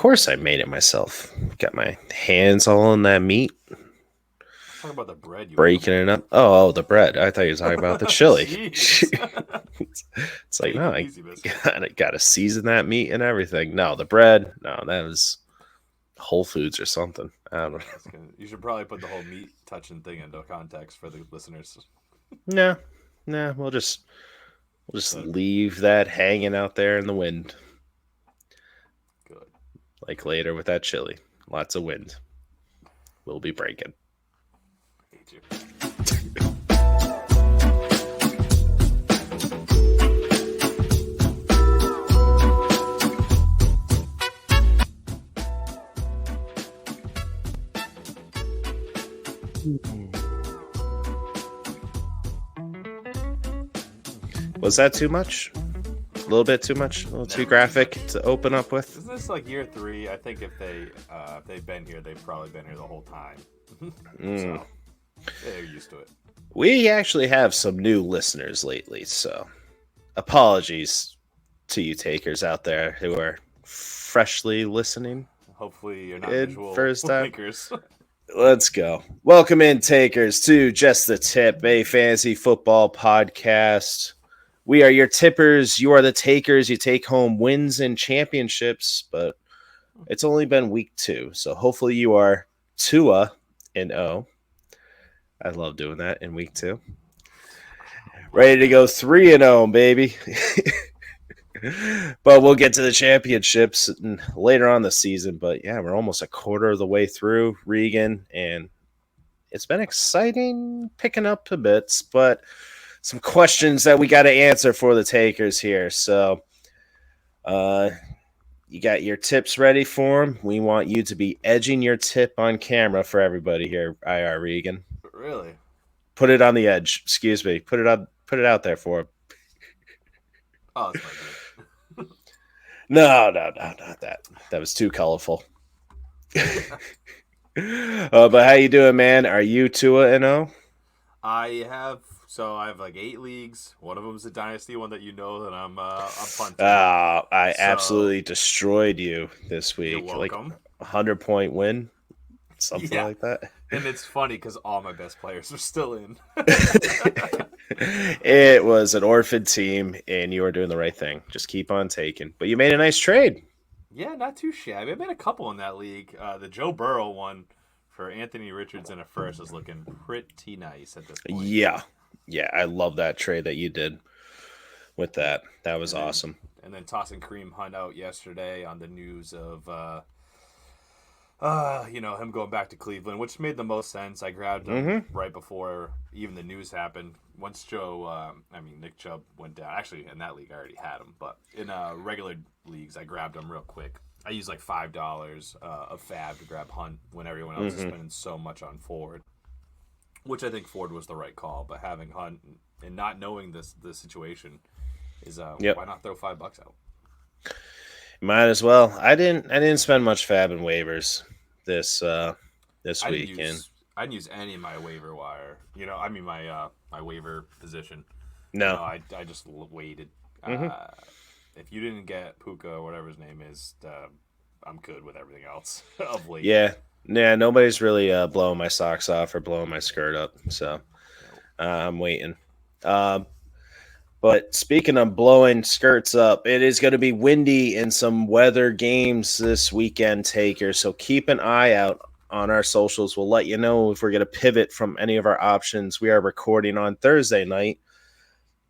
course I made it myself. Got my hands all in that meat, Talk about the bread you breaking it up. Oh, the bread. I thought you were talking about the chili. Jeez. It's like, Take no, it I easy, biscuit. gotta season that meat and everything. No, the bread. No, that was Whole Foods or something. I don't know. You should probably put the whole meat touching thing into context for the listeners. No, no, we'll just leave that hanging out there in the wind. Good. Like later with that chili. Lots of wind. We'll be breaking. I hate you. Was that too much? A little bit too much? A little too graphic to open up with? Isn't this like year 3? I think if they've been here, they've probably been here the whole time. So they're used to it. We actually have some new listeners lately, so apologies to you takers out there who are freshly listening. Hopefully you're not Good visual first time. thinkers. Let's go. Welcome in, takers, to Just the Tip, a fantasy football podcast. We are your tippers. You are the takers. You take home wins and championships, but it's only been week 2, so hopefully you are 2-0. I love doing that in week 2. Ready to go 3-0, baby. But we'll get to the championships later on the season. But yeah, we're almost a quarter of the way through, Regan, and it's been exciting picking up a bit, but some questions that we got to answer for the takers here. So you got your tips ready for them. We want you to be edging your tip on camera for everybody here, IR Regan. Really? Put it on the edge. Excuse me. Put it out there for him. Oh, that's my good. No, not that. That was too colorful. But how you doing, man? Are you 2-0? I have like 8 leagues. One of them's a dynasty one that you know that I'm punting. I absolutely destroyed you this week. You're welcome. Like 100-point win, something like that. And it's funny because all my best players are still in. It was an orphan team, and you were doing the right thing. Just keep on taking. But you made a nice trade. Yeah, not too shabby. I made a couple in that league. The Joe Burrow one for Anthony Richardson at first is looking pretty nice at this point. Yeah, I love that trade that you did with that. That was awesome. And then tossing Kareem Hunt out yesterday on the news of him going back to Cleveland, which made the most sense. I grabbed him right before even the news happened. Once Nick Chubb went down. Actually, in that league, I already had him. But in regular leagues, I grabbed him real quick. I used like $5 of Fab to grab Hunt when everyone else is spending so much on Ford, which I think Ford was the right call. But having Hunt and not knowing the situation is why not throw $5 out? Might as well. I didn't spend much Fab in waivers this weekend. I didn't use any of my waiver wire. My waiver position. No, I just waited. If you didn't get Puka or whatever his name is, I'm good with everything else of late. Yeah. Nobody's really blowing my socks off or blowing my skirt up, so I'm waiting. But speaking of blowing skirts up, it is going to be windy in some weather games this weekend, takers. So keep an eye out on our socials. We'll let you know if we're going to pivot from any of our options. We are recording on Thursday night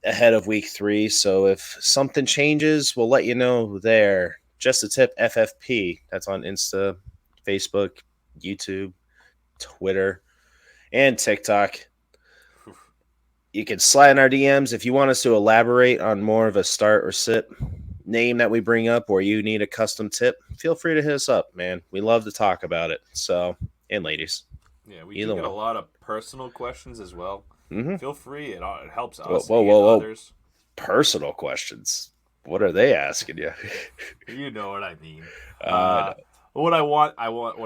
ahead of week 3. So if something changes, we'll let you know there. Just a tip, FFP. That's on Insta, Facebook, YouTube, Twitter, and TikTok. You can slide in our DMs if you want us to elaborate on more of a start or sit name that we bring up, or you need a custom tip. Feel free to hit us up, man. We love to talk about it. So, and ladies. Yeah, we do get a lot of personal questions as well. Mm-hmm. Feel free. It helps us and others. Personal questions. What are they asking you? You know what I mean. What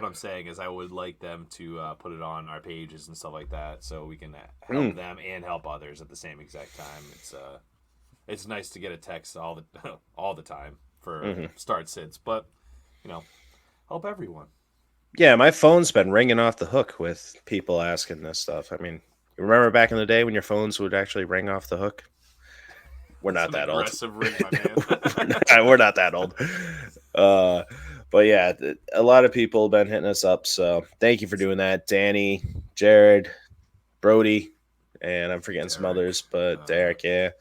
I'm saying is I would like them to put it on our pages and stuff like that, so we can help them and help others at the same exact time. It's nice to get a text all the time for start sits, but help everyone. Yeah, my phone's been ringing off the hook with people asking this stuff. I mean, you remember back in the day when your phones would actually ring off the hook? We're That's not an that old. aggressive ring, my man. we're not that old. Uh, but yeah, a lot of people have been hitting us up. So thank you for doing that, Danny, Jared, Brody, and I'm forgetting some others, but Derek, yeah.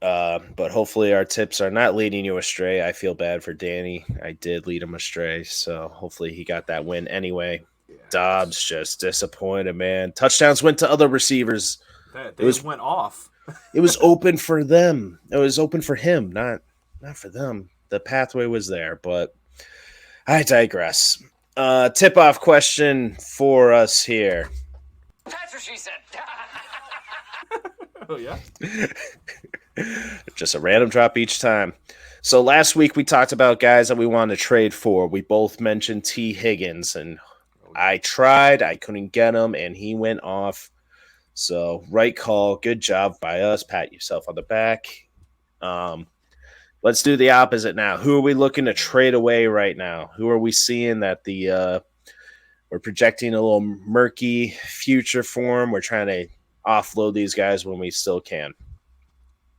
But hopefully our tips are not leading you astray. I feel bad for Danny. I did lead him astray, so hopefully he got that win anyway. Yeah, Dobbs just disappointed, man. Touchdowns went to other receivers. They went off. It was open for them. It was open for him, not for them. The pathway was there, but I digress. Tip-off question for us here. That's what she said. Oh, yeah? Just a random drop each time. So last week we talked about guys that we wanted to trade for. We both mentioned T. Higgins, and I tried. I couldn't get him, and he went off. So right call. Good job by us. Pat yourself on the back. Let's do the opposite now. Who are we looking to trade away right now? Who are we seeing that we're projecting a little murky future for him? We're trying to offload these guys when we still can.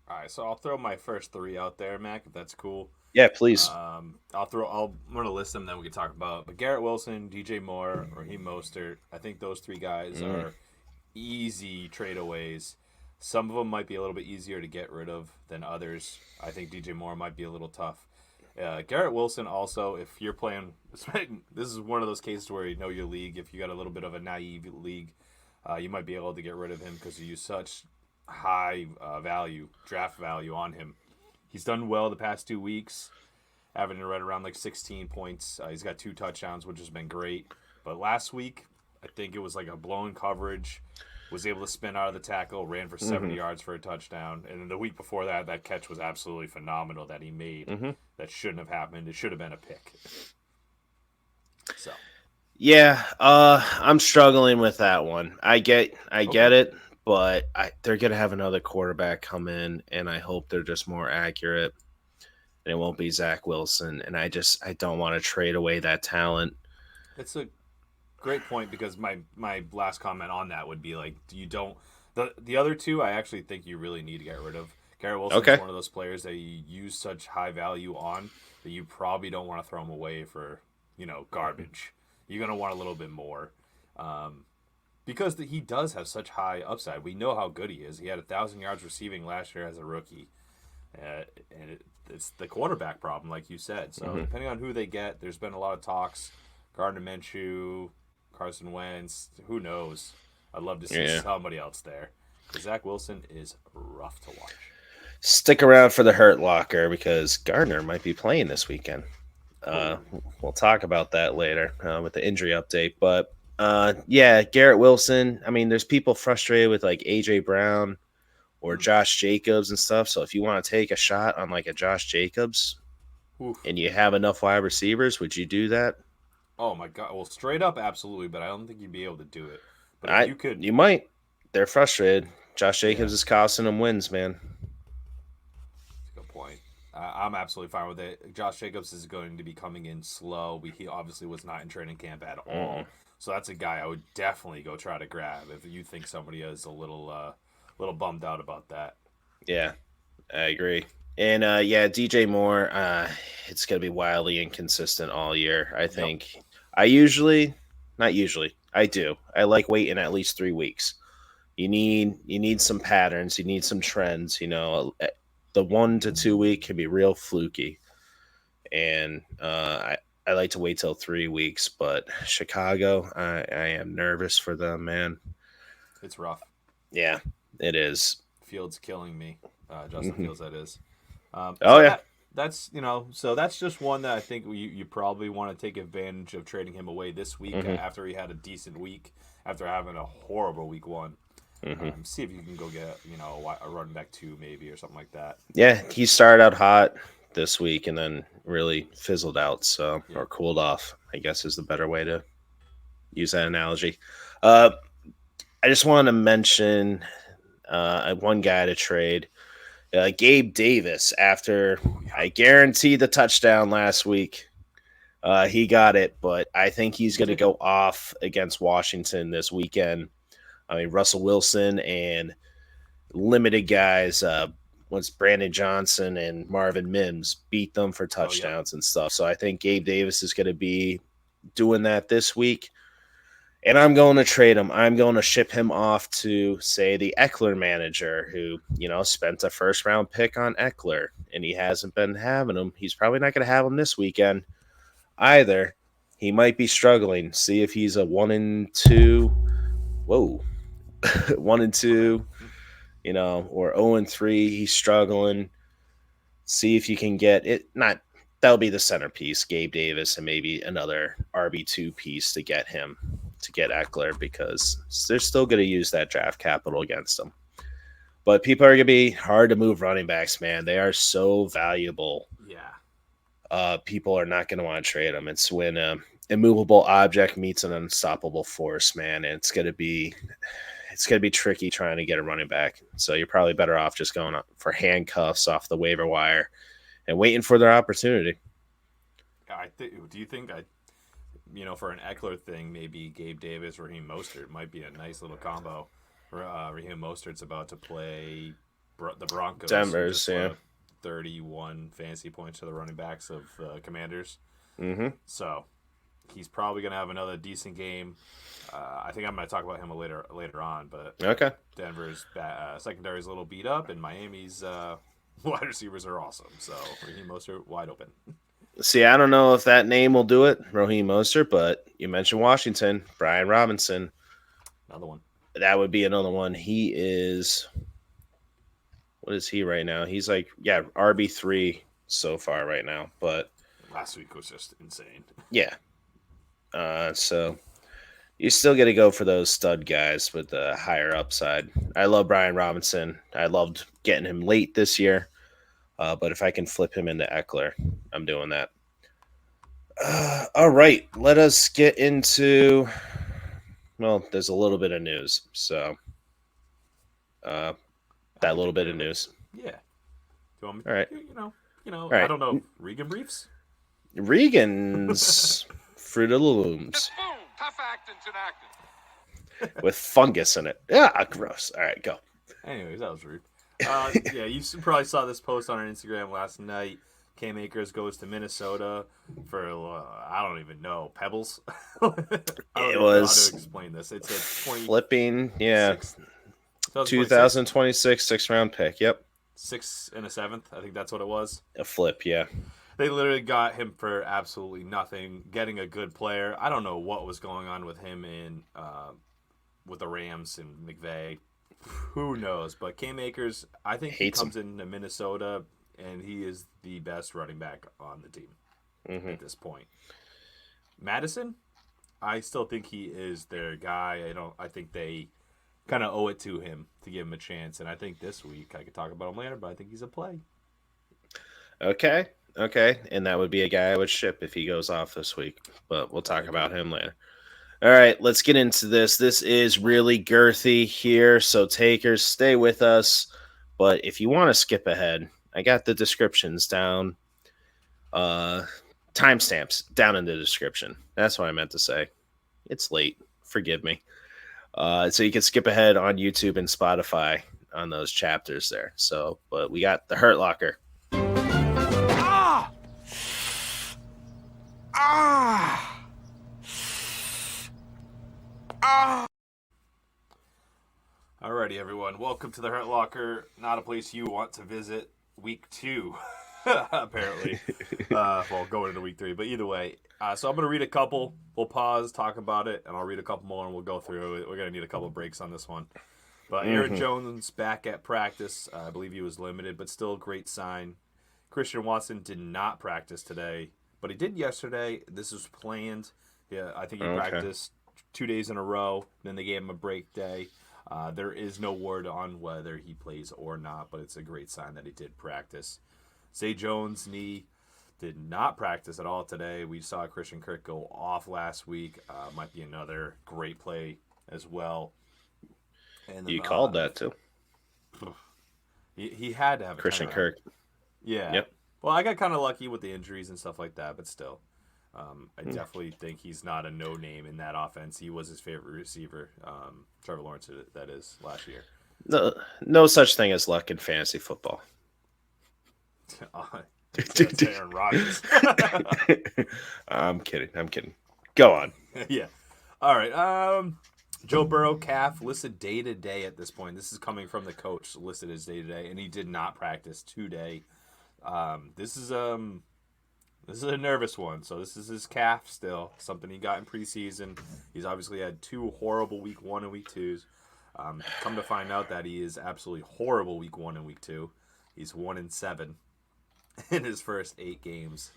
All right, so I'll throw my first three out there, Mac, if that's cool. Yeah, please. I'm gonna list them, then we can talk about. But Garrett Wilson, DJ Moore, Raheem Mostert. I think those three guys are easy tradeaways. Some of them might be a little bit easier to get rid of than others. I think DJ Moore might be a little tough. Garrett Wilson also, if you're playing, this is one of those cases where you know your league. If you got a little bit of a naive league, you might be able to get rid of him because you use such high draft value on him. He's done well the past 2 weeks, averaging right around like 16 points. He's got 2 touchdowns, which has been great. But last week, I think it was like a blown coverage. Was able to spin out of the tackle, ran for 70 yards for a touchdown. And then the week before that catch was absolutely phenomenal that he made. That shouldn't have happened. It should have been a pick. So, yeah, I'm struggling with that one. I get it, but they're gonna have another quarterback come in, and I hope they're just more accurate. And it won't be Zach Wilson. And I don't want to trade away that talent. It's a great point because my last comment on that would be like the other two I actually think you really need to get rid of. Garrett Wilson is one of those players that you use such high value on that you probably don't want to throw him away for garbage. You're gonna want a little bit more because he does have such high upside. We know how good he is. He had 1,000 yards receiving last year as a rookie, and it's the quarterback problem, like you said. So depending on who they get, there's been a lot of talks. Gardner Minshew, Carson Wentz, who knows? I'd love to see somebody else there. Zach Wilson is rough to watch. Stick around for the Hurt Locker because Gardner might be playing this weekend. We'll talk about that later with the injury update. But Garrett Wilson. I mean, there's people frustrated with like A.J. Brown or Josh Jacobs and stuff. So if you want to take a shot on like a Josh Jacobs and you have enough wide receivers, would you do that? Oh my God! Well, straight up, absolutely, but I don't think you'd be able to do it. But if you could, you might. They're frustrated. Josh Jacobs is costing them wins, man. That's a good point. I'm absolutely fine with it. Josh Jacobs is going to be coming in slow. He obviously was not in training camp at all, so that's a guy I would definitely go try to grab if you think somebody is a little bummed out about that. Yeah, I agree. And DJ Moore, it's going to be wildly inconsistent all year. I think I do. I like waiting at least 3 weeks. You need some patterns. You need some trends. The 1 to 2 week can be real fluky. And I like to wait till 3 weeks. But Chicago, I am nervous for them, man. It's rough. Yeah, it is. Fields killing me. Justin Fields, that is. So that's just one that I think you probably want to take advantage of trading him away this week after he had a decent week, after having a horrible week 1. See if you can go get a running back 2 maybe or something like that. Yeah, he started out hot this week and then really fizzled out, or cooled off, I guess is the better way to use that analogy. I just wanted to mention one guy to trade. Gabe Davis, after I guaranteed the touchdown last week, He got it, but I think he's going to go off against Washington this weekend. I mean, Russell Wilson and limited guys, once Brandon Johnson and Marvin Mims beat them for touchdowns and stuff. So I think Gabe Davis is going to be doing that this week. And I'm going to trade him. I'm going to ship him off to, say, the Eckler manager who, spent a first round pick on Eckler and he hasn't been having him. He's probably not going to have him this weekend either. He might be struggling. See if he's a 1-2. Whoa. 1-2, or 0-3. He's struggling. See if you can get it. That'll be the centerpiece, Gabe Davis, and maybe another RB2 piece to get him, to get Eckler, because they're still going to use that draft capital against him. But people are going to be hard to move running backs, man. They are so valuable. Yeah. People are not going to want to trade them. It's when an immovable object meets an unstoppable force, man. And it's going to be tricky trying to get a running back. So you're probably better off just going for handcuffs off the waiver wire and waiting for their opportunity. Do you think for an Eckler thing, maybe Gabe Davis, Raheem Mostert might be a nice little combo. Raheem Mostert's about to play the Broncos. Denver's, yeah. 31 fantasy points to the running backs of Commanders. Mm-hmm. So he's probably going to have another decent game. I think I'm going to talk about him later on, but okay. Denver's secondary is a little beat up, and Miami's wide receivers are awesome. So Raheem Mostert wide open. See, I don't know if that name will do it, Raheem Mostert, but you mentioned Washington, Brian Robinson. Another one. That would be another one. He is, what is he right now? He's RB3 so far right now, but last week was just insane. Yeah. So you still got to go for those stud guys with the higher upside. I love Brian Robinson. I loved getting him late this year. But if I can flip him into Eckler, I'm doing that. All right. Let us get into, there's a little bit of news. So that little bit of news. Yeah. Do you want me, all right. All right. I don't know. Regan briefs? Regan's Fruit of the Looms. Tough acting's an acting. With fungus in it. Yeah, gross. All right, go. Anyways, that was rude. Yeah, you probably saw this post on our Instagram last night. Cam Akers goes to Minnesota for, I don't even know, Pebbles? I don't know how to explain this. It's a flipping, yeah. 2026 6th-round pick, yep. 6 and a 7th, I think that's what it was. A flip, yeah. They literally got him for absolutely nothing, getting a good player. I don't know what was going on with him and with the Rams and McVay. Who knows? But Cam Akers, I think he comes into Minnesota, and he is the best running back on the team at this point. Madison, I still think he is their guy. I think they kind of owe it to him to give him a chance. And I think this week, I could talk about him later, but I think he's a play. Okay. And that would be a guy I would ship if he goes off this week. But we'll talk about him later. All right, let's get into this. This is really girthy here, so takers, stay with us. But if you want to skip ahead, I got the descriptions down, timestamps down in the description. That's what I meant to say. It's late. Forgive me. So you can skip ahead on YouTube and Spotify on those chapters there. So, but we got the Hurt Locker. Alrighty, everyone. Welcome to the Hurt Locker. Not a place you want to visit. Week 2, apparently. Going into week 3, but either way. So I'm going to read a couple. We'll pause, talk about it, and I'll read a couple more, and we'll go through it. We're going to need a couple breaks on this one. But Aaron Jones back at practice. I believe he was limited, but still a great sign. Christian Watson did not practice today, but he did yesterday. This was planned. Yeah, I think he practiced 2 days in a row. Then they gave him a break day. There is no word on whether he plays or not, but it's a great sign that he did practice. Zay Jones' knee did not practice at all today. We saw Christian Kirk go off last week. Might be another great play as well. And you called that too. He had to have Christian Kirk. Yeah. Yep. Well, I got kind of lucky with the injuries and stuff like that, but still. I definitely think he's not a no-name in that offense. He was his favorite receiver, Trevor Lawrence, that is, last year. No such thing as luck in fantasy football. That's Aaron Rodgers. I'm kidding. Go on. Yeah. All right. Joe Burrow calf listed day-to-day at this point. This is coming from the coach, listed as day-to-day, and he did not practice today. This is a nervous one. So this is his calf still, something he got in preseason. He's obviously had 2 horrible week 1 and week 2s. Come to find out that he is absolutely horrible week 1 and week 2. He's 1-7 in his first 8 games.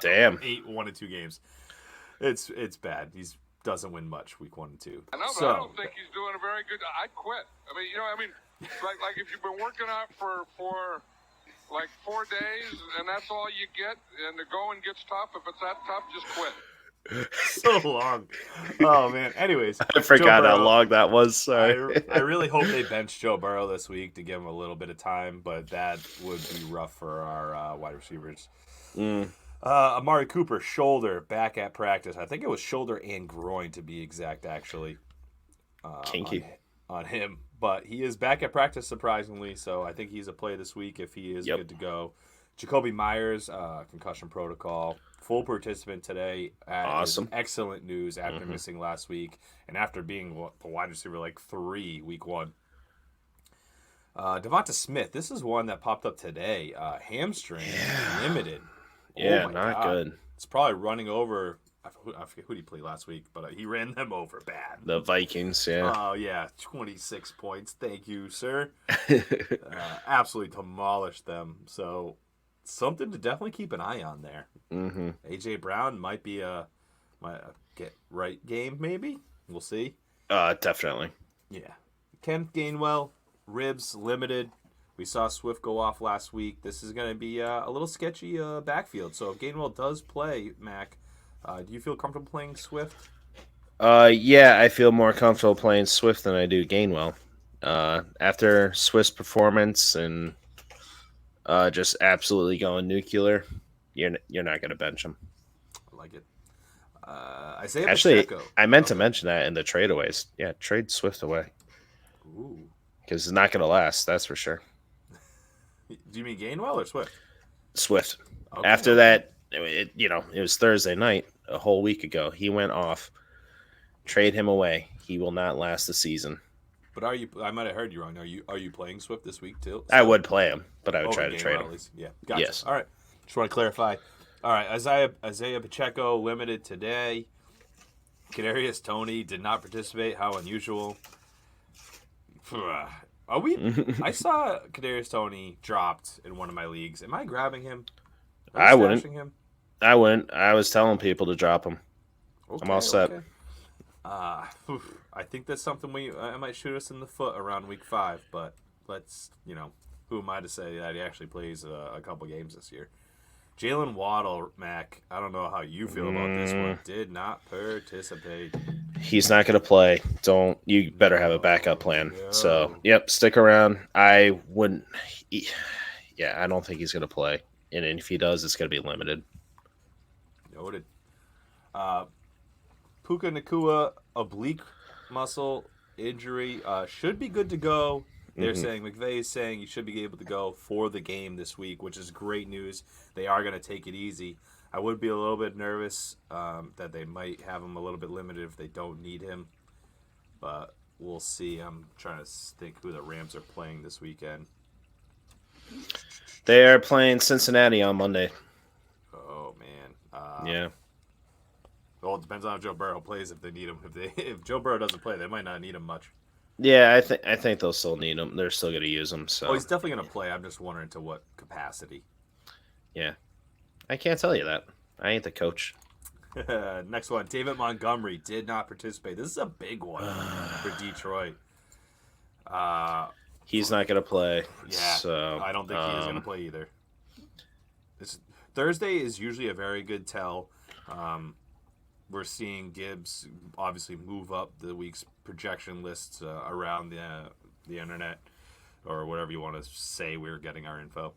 Damn. 8 1-2 games. It's bad. He doesn't win much week 1 and 2. I know, but I don't think he's doing a very good. I'd quit. Like if you've been working out for like 4 days and that's all you get, and the going gets tough. If it's that tough, just quit. So long. Oh man. Anyways, I forgot how long that was. Sorry. I really hope they bench Joe Burrow this week to give him a little bit of time, but that would be rough for our wide receivers. Amari Cooper, shoulder, back at practice. I think it was shoulder and groin to be exact, actually. Kinky. On him. But he is back at practice, surprisingly, so I think he's a play this week if he is good to go. Jacoby Myers, concussion protocol, full participant today. Awesome. Excellent news after missing last week and after being the wide receiver like 3 week 1. Devonta Smith, this is one that popped up today. Hamstring, limited. Yeah, oh not God. good. It's probably running over. I forget who he played last week, but he ran them over bad. The Vikings, yeah. Oh, yeah. 26 points. Thank you, sir. Absolutely demolished them. So, something to definitely keep an eye on there. A.J. Brown might be a get right game, maybe. We'll see. Definitely. Yeah. Kent Gainwell, ribs limited. We saw Swift go off last week. This is going to be a little sketchy backfield. So, if Gainwell does play, Mac, do you feel comfortable playing Swift? Yeah, I feel more comfortable playing Swift than I do Gainwell. After Swift's performance and just absolutely going nuclear, you're not going to bench him. I like it. Isaiah Actually, Pacheco. I meant to mention that in the tradeaways. Yeah, trade Swift away. Ooh. Because it's not going to last, that's for sure. Do you mean Gainwell or Swift? Swift. Okay. After that, it was Thursday night, a whole week ago. He went off. Trade him away. He will not last the season. But are you? I might have heard you wrong. Are you playing Swift this week too? I would play him, but I would Over try to trade Gainwell, him. at least. Yeah. Gotcha. Yes. All right. Just want to clarify. All right. Isaiah Pacheco limited today. Kadarius Toney did not participate. How unusual. Are we? I saw Kadarius Toney dropped in one of my leagues. Am I grabbing him? I wouldn't. Him? I wouldn't. I was telling people to drop him. Okay, I'm all set. Okay. I think that's something I might shoot us in the foot around week 5, but let's, who am I to say that he actually plays a couple games this year? Jalen Waddle, Mac, I don't know how you feel about this one. Did not participate. He's not going to play. You better have a backup plan. No. So, yep, stick around. I wouldn't. Yeah, I don't think he's going to play. And if he does, it's going to be limited. Noted. Puka Nacua, oblique muscle injury, should be good to go. They're saying, McVay is saying he should be able to go for the game this week, which is great news. They are going to take it easy. I would be a little bit nervous that they might have him a little bit limited if they don't need him. But we'll see. I'm trying to think who the Rams are playing this weekend. They are playing Cincinnati on Monday. Oh, man. Yeah. Well, it depends on if Joe Burrow plays if they need him. If Joe Burrow doesn't play, they might not need him much. Yeah, I think they'll still need him. They're still going to use him. So. Oh, he's definitely going to play. I'm just wondering to what capacity. Yeah. I can't tell you that. I ain't the coach. Next one. David Montgomery did not participate. This is a big one for Detroit. He's not going to play. Yeah, so, I don't think he is going to play either. Thursday is usually a very good tell. We're seeing Gibbs obviously move up the week's projection lists around the internet or whatever you want to say we're getting our info.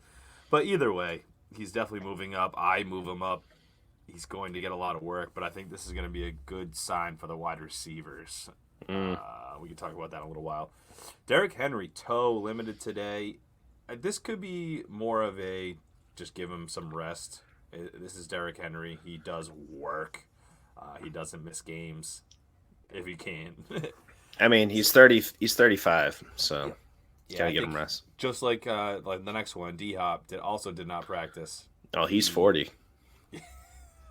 But either way, he's definitely moving up. I move him up. he's going to get a lot of work, but I think this is going to be a good sign for the wide receivers. We can talk about that in a little while. Derrick Henry, toe limited today. This could be more of a just give him some rest. This is Derrick Henry. He does work. He doesn't miss games if he can. I mean, he's 30. He's 35, so gotta give him rest. Just like the next one, D-Hop also did not practice. Oh, he's 40.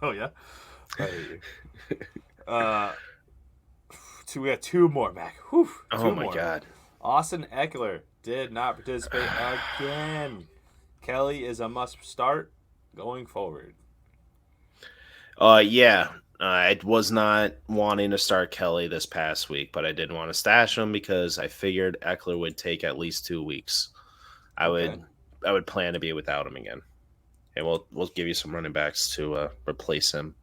Oh yeah. We got two more, Mac. Whew, oh my God. Austin Eckler did not participate again. Kelly is a must start going forward. Yeah. I was not wanting to start Kelly this past week, but I didn't want to stash him because I figured Eckler would take at least 2 weeks. I would plan to be without him again, and we'll give you some running backs to replace him.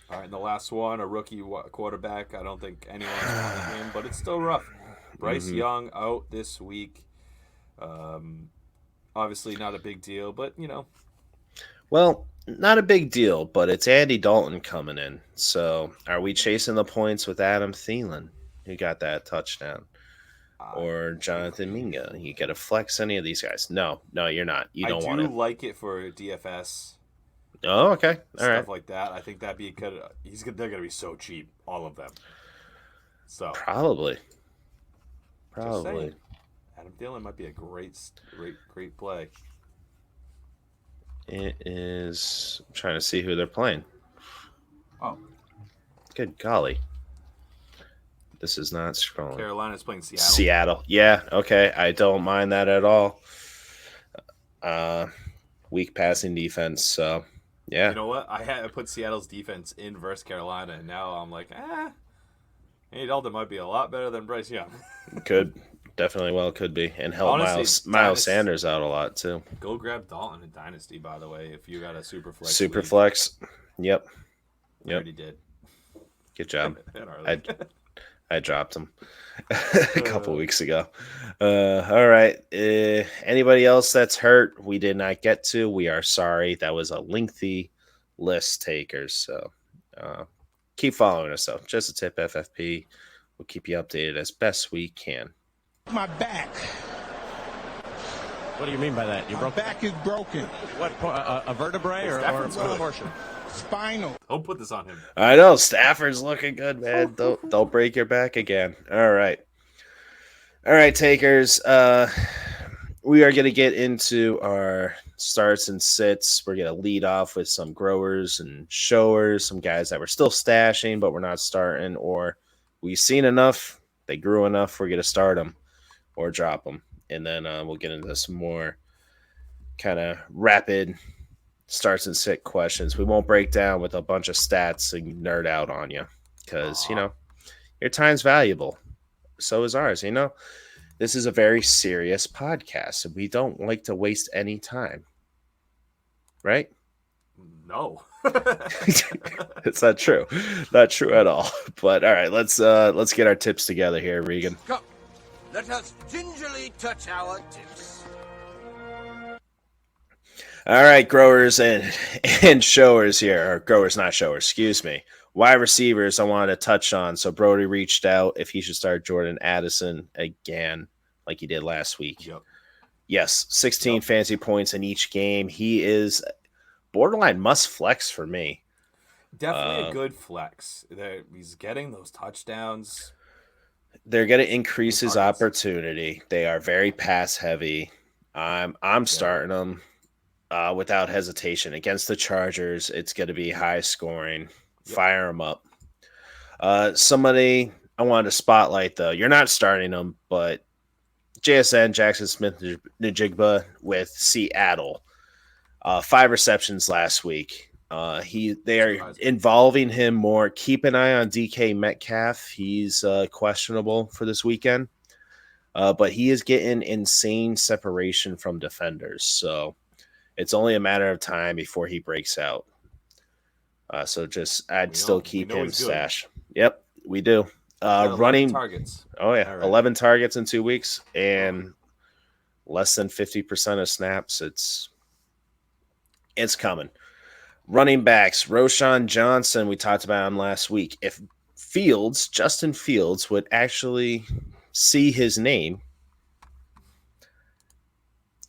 All right, and the last one, a rookie quarterback. I don't think anyone's playing him, but it's still rough. Bryce Young out this week. Obviously not a big deal, but Well, not a big deal, but it's Andy Dalton coming in. So are we chasing the points with Adam Thielen, who got that touchdown? Or Jonathan Minga? You got to flex any of these guys. No, you're not. You don't want it. I do like it for DFS. Oh, okay. All right. Stuff like that. I think that'd be good. They're going to be so cheap, all of them. So Probably. Adam Thielen might be a great play. It is. I'm trying to see who they're playing. Oh. Good golly. This is not scrolling. Carolina's playing Seattle. Seattle. Yeah, okay. I don't mind that at all. Weak passing defense, so yeah. You know what? I had to put Seattle's defense in versus Carolina, and now I'm like, Andy Dalton might be a lot better than Bryce Young. Could be. And help Miles Sanders out a lot, too. Go grab Dalton in Dynasty, by the way, if you got a Superflex. Superflex. Yep. I already did. Good job. I dropped him a couple weeks ago. All right. Anybody else that's hurt we did not get to, we are sorry. That was a lengthy list, takers. So keep following us, though. Just a tip, FFP. We'll keep you updated as best we can. My back. What do you mean by that? My back is broken. What, a vertebrae or a portion? Spinal. Don't put this on him. I know. Stafford's looking good, man. Don't break your back again. All right, takers. We are going to get into our starts and sits. We're going to lead off with some growers and showers, some guys that we're still stashing, but we're not starting, or we've seen enough, they grew enough, we're going to start them or drop them. And then we'll get into some more kind of rapid starts and sit questions. We won't break down with a bunch of stats and nerd out on you because, your time's valuable. So is ours, This is a very serious podcast, and we don't like to waste any time. Right? No. It's not true. Not true at all. But all right, let's get our tips together here, Regan. Come, let us gingerly touch our tips. All right, growers and showers here, or growers, not showers, excuse me. Wide receivers I wanted to touch on. So Brody reached out if he should start Jordan Addison again, like he did last week. Yep. Yes, 16 fantasy points in each game. He is borderline must flex for me. Definitely a good flex. He's getting those touchdowns. They're going to increase his opportunity. They are very pass heavy. I'm starting them without hesitation against the Chargers. It's going to be high scoring. Yep. Fire them up. Somebody I wanted to spotlight though. You're not starting them, but JSN Jackson Smith-Njigba with Seattle. 5 receptions last week. They are involving him more. Keep an eye on DK Metcalf. He's questionable for this weekend, but he is getting insane separation from defenders. So it's only a matter of time before he breaks out. I'd still keep him stash. Yep, we do. Running targets. Oh yeah, right. 11 targets in 2 weeks and less than 50% of snaps. It's coming. Running backs, Roshan Johnson, we talked about him last week. If Justin Fields, would actually see his name,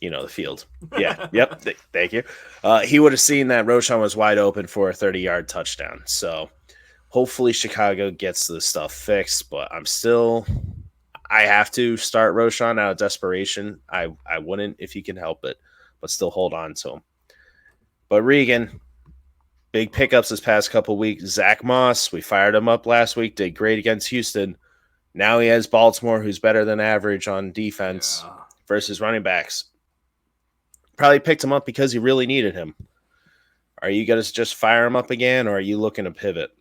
the field. Yeah, yep, thank you. He would have seen that Roshan was wide open for a 30-yard touchdown. So hopefully Chicago gets this stuff fixed, but I have to start Roshan out of desperation. I wouldn't if you can help it, but still hold on to him. But Regan, big pickups this past couple weeks. Zach Moss, we fired him up last week, did great against Houston. Now he has Baltimore, who's better than average on defense versus running backs. Probably picked him up because he really needed him. Are you going to just fire him up again, or are you looking to pivot?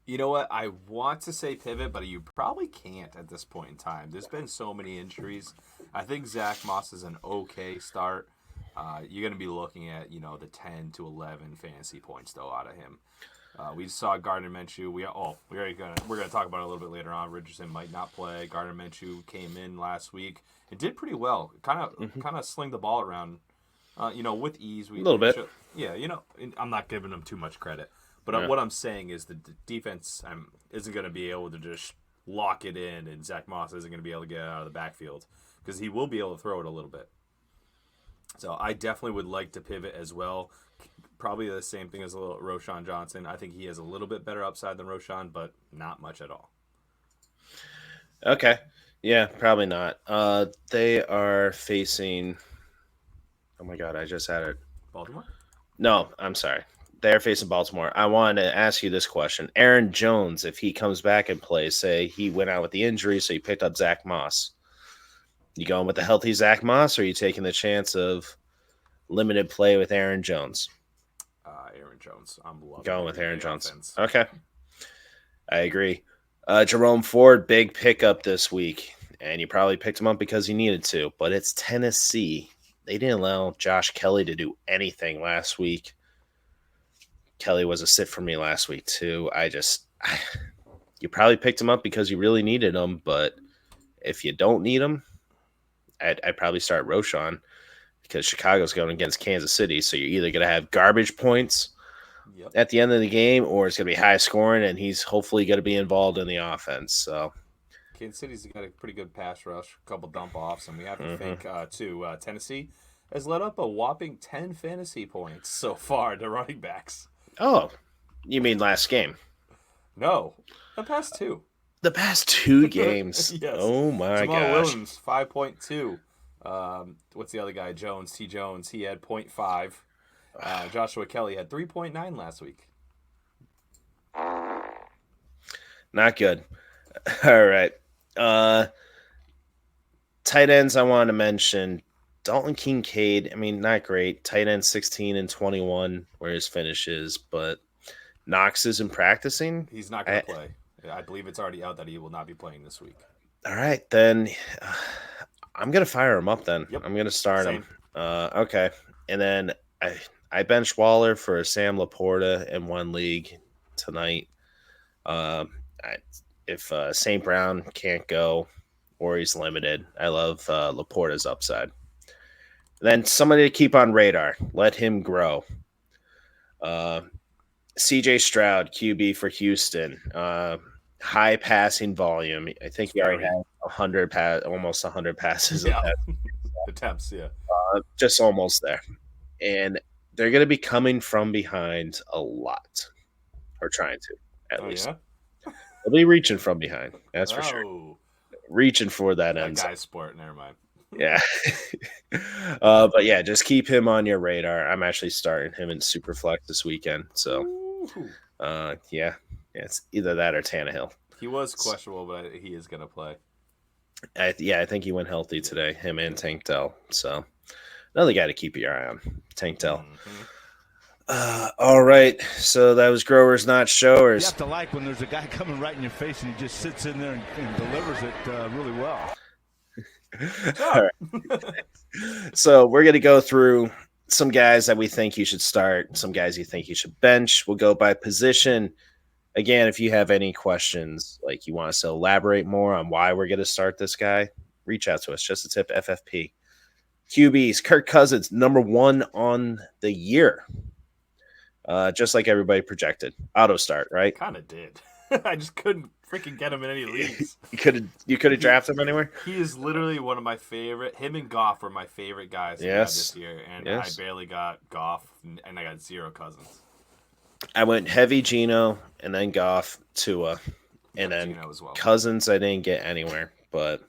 You know what? I want to say pivot, but you probably can't at this point in time. There's been so many injuries. I think Zach Moss is an okay start. You're going to be looking at, the 10 to 11 fantasy points, though, out of him. We saw Gardner Minshew. We're going to talk about it a little bit later on. Richardson might not play. Gardner Minshew came in last week and did pretty well. Kind of sling the ball around, with ease. A little bit. I'm not giving him too much credit. But what I'm saying is the defense isn't going to be able to just lock it in, and Zach Moss isn't going to be able to get out of the backfield because he will be able to throw it a little bit. So I definitely would like to pivot as well. Probably the same thing as a little Roshan Johnson. I think he has a little bit better upside than Roshan, but not much at all. Okay. Yeah, probably not. They are facing – oh, my God, I just had it. Baltimore? No, I'm sorry. They're facing Baltimore. I wanted to ask you this question. Aaron Jones, if he comes back and plays, say he went out with the injury, so he picked up Zach Moss. You going with the healthy Zach Moss, or are you taking the chance of limited play with Aaron Jones? Aaron Jones. I'm loving going with Aaron Jones. Offense. Okay. I agree. Jerome Ford, big pickup this week, and you probably picked him up because he needed to, but it's Tennessee. They didn't allow Josh Kelly to do anything last week. Kelly was a sit for me last week, too. You probably picked him up because you really needed him, but if you don't need him, I'd probably start Roshan because Chicago's going against Kansas City, so you're either going to have garbage points at the end of the game, or it's going to be high scoring, and he's hopefully going to be involved in the offense. So Kansas City's got a pretty good pass rush, a couple dump-offs, and we have to think, too, Tennessee has let up a whopping 10 fantasy points so far to running backs. Oh, you mean last game? No, the past two. The past two games. Yes. Oh, my Jamal gosh. Williams, 5.2. What's the other guy? T. Jones. He had 0.5. Joshua Kelly had 3.9 last week. Not good. All right. Tight ends I wanted to mention. Dalton Kincaid, not great. Tight end 16 and 21 where his finish is, but Knox isn't practicing. He's not going to play. I believe it's already out that he will not be playing this week. All right, then I'm going to fire him up then. Yep. I'm going to start him. Okay. And then I benched Waller for Sam Laporta in one league tonight. If St. Brown can't go or he's limited, I love Laporta's upside. Then somebody to keep on radar. Let him grow. CJ Stroud, QB for Houston. High passing volume. I think he already had almost 100 passes. Attempts, yeah. Just almost there. And they're going to be coming from behind a lot. Or trying to, at least. Yeah? They'll be reaching from behind. That's for sure. Reaching for that end. That guy's sport. Never mind. Yeah. But yeah, just keep him on your radar. I'm actually starting him in Superflex this weekend. So, yeah, it's either that or Tannehill. He was questionable, but he is going to play. I think he went healthy today, him and Tank Dell. So, another guy to keep your eye on, Tank Dell. All right, so that was Growers Not Showers. You have to like when there's a guy coming right in your face and he just sits in there and delivers it really well. All right. So we're going to go through some guys that we think you should start, some guys you think you should bench. We'll go by position. Again, if you have any questions, like you want us to elaborate more on why we're going to start this guy, reach out to us. Just a tip, FFP. QBs, Kirk Cousins, number 1 on the year. just like everybody projected. Auto start, right? Kind of did. I just couldn't freaking get him in any leagues. You could have drafted him anywhere. He is literally one of my favorite. Him and Goff were my favorite guys to grab this year, and I barely got Goff, and I got 0 Cousins. I went heavy Geno, and then Goff, Tua, and then Geno as well. Cousins. I didn't get anywhere, but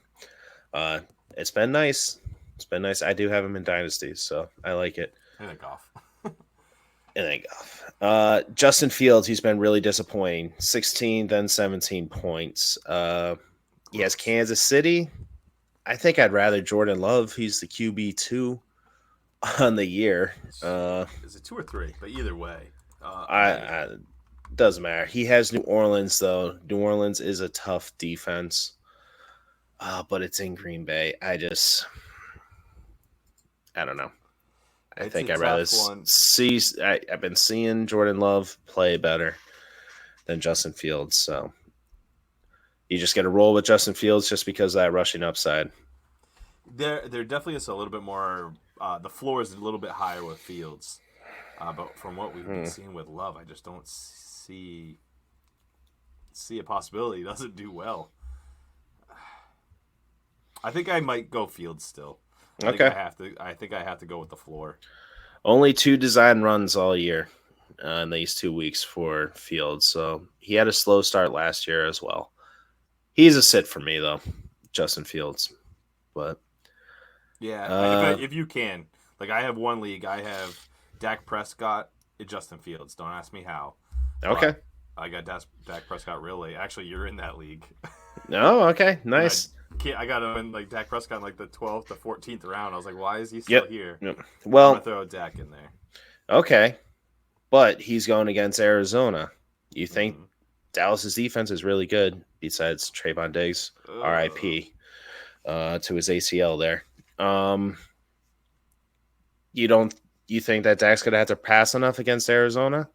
it's been nice. It's been nice. I do have him in dynasties, so I like it. And then Goff. And then Goff. Justin Fields, he's been really disappointing. 16, then 17 points. He has Kansas City. I think I'd rather Jordan Love. He's the QB2 on the year. Is it 2 or 3? But either way. Doesn't matter. He has New Orleans, though. New Orleans is a tough defense. But it's in Green Bay. I don't know. I think I'd rather see. I've been seeing Jordan Love play better than Justin Fields, so you just got to roll with Justin Fields just because of that rushing upside. There definitely is a little bit more. The floor is a little bit higher with Fields, but from what we've been seeing with Love, I just don't see a possibility he doesn't do well. I think I might go Fields still. I think I have to go with the floor. Only 2 design runs all year in these 2 weeks for Fields. So he had a slow start last year as well. He's a sit for me, though, Justin Fields. But yeah, if you can. Like, I have one league. I have Dak Prescott and Justin Fields. Don't ask me how. Okay. But I got Dak Prescott real late. Actually, you're in that league. Oh, okay. Nice. I got him in like Dak Prescott in like the 12th to 14th round. I was like, why is he still here? Yep. Well, I'm gonna throw Dak in there. Okay, but he's going against Arizona. You think Dallas's defense is really good besides Trayvon Diggs, RIP, to his ACL there. You think that Dak's gonna have to pass enough against Arizona?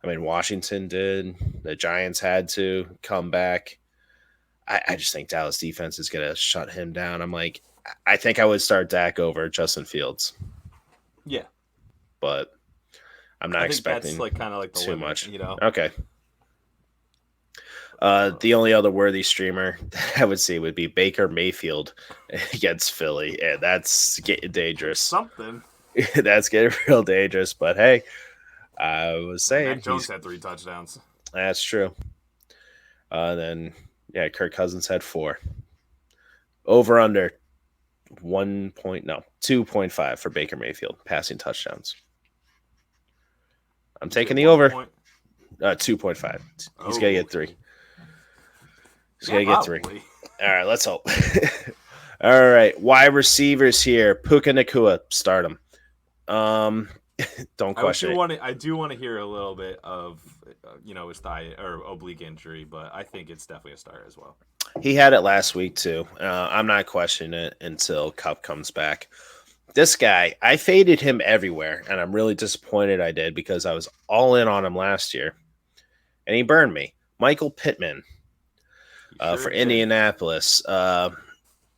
I mean, Washington did. The Giants had to come back. I just think Dallas defense is going to shut him down. I think I would start Dak over Justin Fields. Yeah. But I'm not expecting that's like kind of like the too limit, much. You know? Okay. The only other worthy streamer that I would see would be Baker Mayfield against Philly. And that's getting dangerous. Something. That's getting real dangerous. But hey, I was saying. Mac Jones had 3 touchdowns. That's true. Then... Yeah, Kirk Cousins had 4. Over under 2.5 for Baker Mayfield passing touchdowns. I'm taking the over. 2.5. He's gonna get 3. He's gonna get 3. All right, let's hope. All right, wide receivers here. Puka Nacua, start him. Don't question it. I do want to hear a little bit of, his thigh or oblique injury, but I think it's definitely a start as well. He had it last week too. I'm not questioning it until Cup comes back. This guy, I faded him everywhere, and I'm really disappointed I did because I was all in on him last year, and he burned me. Michael Pittman for Indianapolis.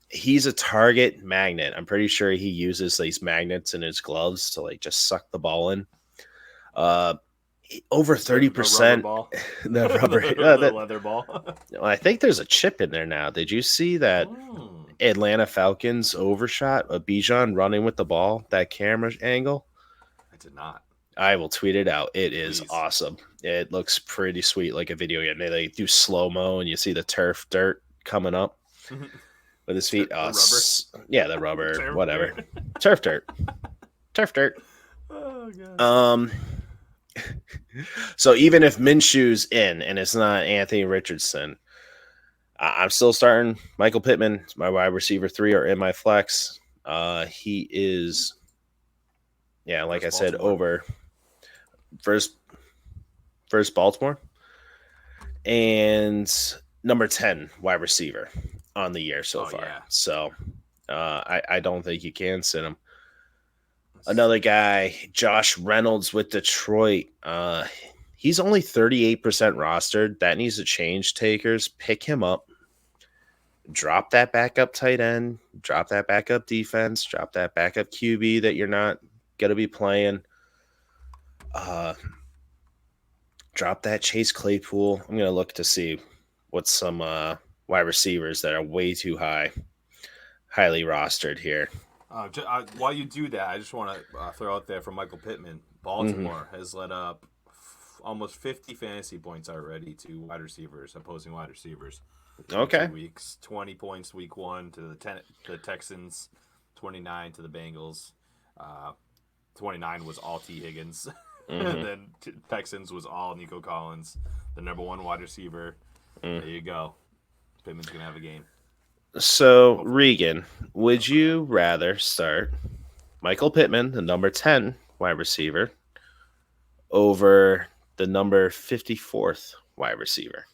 He's a target magnet. I'm pretty sure he uses these magnets in his gloves to just suck the ball in. Over 30%. The rubber the leather ball. I think there's a chip in there now. Did you see that Atlanta Falcons overshot of Bijan running with the ball? That camera angle? I did not. I will tweet it out. It is awesome. It looks pretty sweet, like a video game. They do slow-mo, and you see the turf dirt coming up. With his feet. The rubber, whatever. Turf dirt. Oh, God. So even if Minshew's in and it's not Anthony Richardson, I'm still starting Michael Pittman. My wide receiver 3 are in my flex. He is, like I said, over first Baltimore and number 10 wide receiver on the year so far. Yeah. So I don't think you can sit him. Another guy, Josh Reynolds with Detroit. He's only 38% rostered. That needs to change, takers. Pick him up. Drop that backup tight end. Drop that backup defense. Drop that backup QB that you're not going to be playing. Drop that Chase Claypool. I'm going to look to see what's some wide receivers that are way too highly rostered here. While you do that, I just want to throw out there for Michael Pittman. Baltimore has let up almost 50 fantasy points already to opposing wide receivers. Okay. 2 weeks, 20 points week 1 to the Texans, 29 to the Bengals. 29 was all T. Higgins. Then Texans was all Nico Collins, the number 1 wide receiver. There you go. Pittman's going to have a game. So, Regan, would you rather start Michael Pittman, the number 10 wide receiver, over the number 54th wide receiver?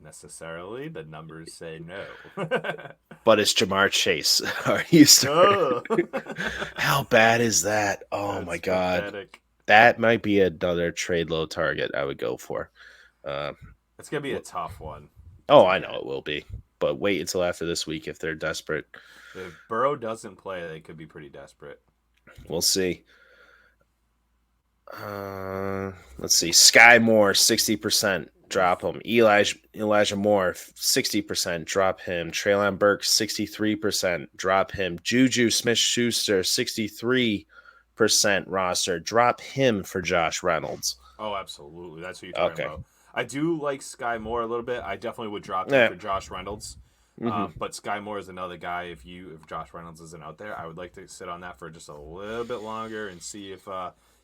Necessarily, the numbers say no. But it's Jamar Chase. Are you starting? How bad is that? Oh, that's my God. Pathetic. That might be another trade low target I would go for. It's going to be a tough one. Oh, I know it will be. But wait until after this week if they're desperate. If Burrow doesn't play, they could be pretty desperate. We'll see. Let's see. Sky Moore, 60%. Drop him. Elijah Moore, 60%. Drop him. Treylon Burks, 63%. Drop him. Juju Smith-Schuster, 63% roster. Drop him for Josh Reynolds. Oh, absolutely. That's what you're talking about. I do like Sky Moore a little bit. I definitely would drop him for Josh Reynolds. But Sky Moore is another guy. If Josh Reynolds isn't out there, I would like to sit on that for just a little bit longer and see if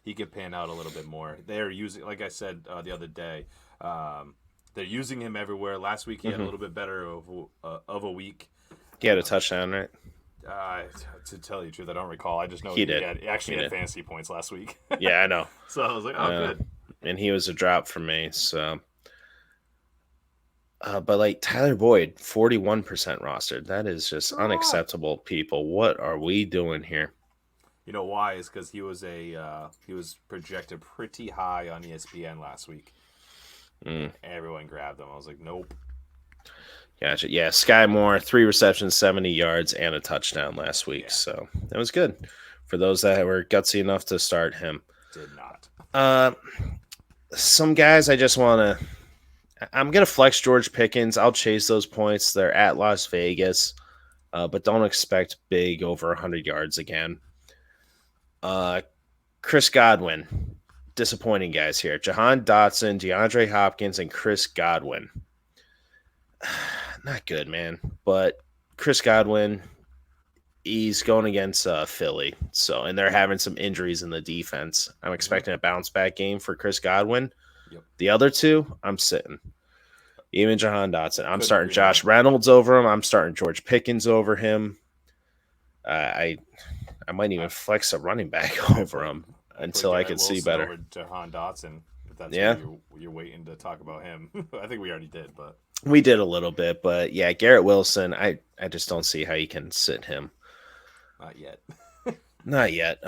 he could pan out a little bit more. They're using, like I said the other day, they're using him everywhere. Last week he had a little bit better of a week. He had a touchdown, right? To tell you the truth, I don't recall. I just know he actually had fantasy points last week. Yeah, I know. So I was like, good. And he was a drop for me. So, but like Tyler Boyd, 41% rostered. That is just unacceptable, people. What are we doing here? You know why? Is because he was projected pretty high on ESPN last week. Everyone grabbed him. I was like, nope. Gotcha. Yeah, Sky Moore, 3 receptions, 70 yards, and a touchdown last week. Yeah. So that was good for those that were gutsy enough to start him. Did not. Some guys I just want to – I'm going to flex George Pickens. I'll chase those points. They're at Las Vegas, but don't expect big over 100 yards again. Chris Godwin. Disappointing guys here. Jahan Dotson, DeAndre Hopkins, and Chris Godwin. Not good, man. But Chris Godwin, he's going against Philly. And they're having some injuries in the defense. I'm expecting a bounce back game for Chris Godwin. Yep. The other two, I'm sitting. Even Jahan Dotson. I'm starting Josh Reynolds over him. I'm starting George Pickens over him. I might even flex a running back over him until I can see better. Over Jahan Dotson, if that's you're waiting to talk about him. I think we already did, but we did a little bit. But yeah, Garrett Wilson, I just don't see how you can sit him. Not yet. Not yet.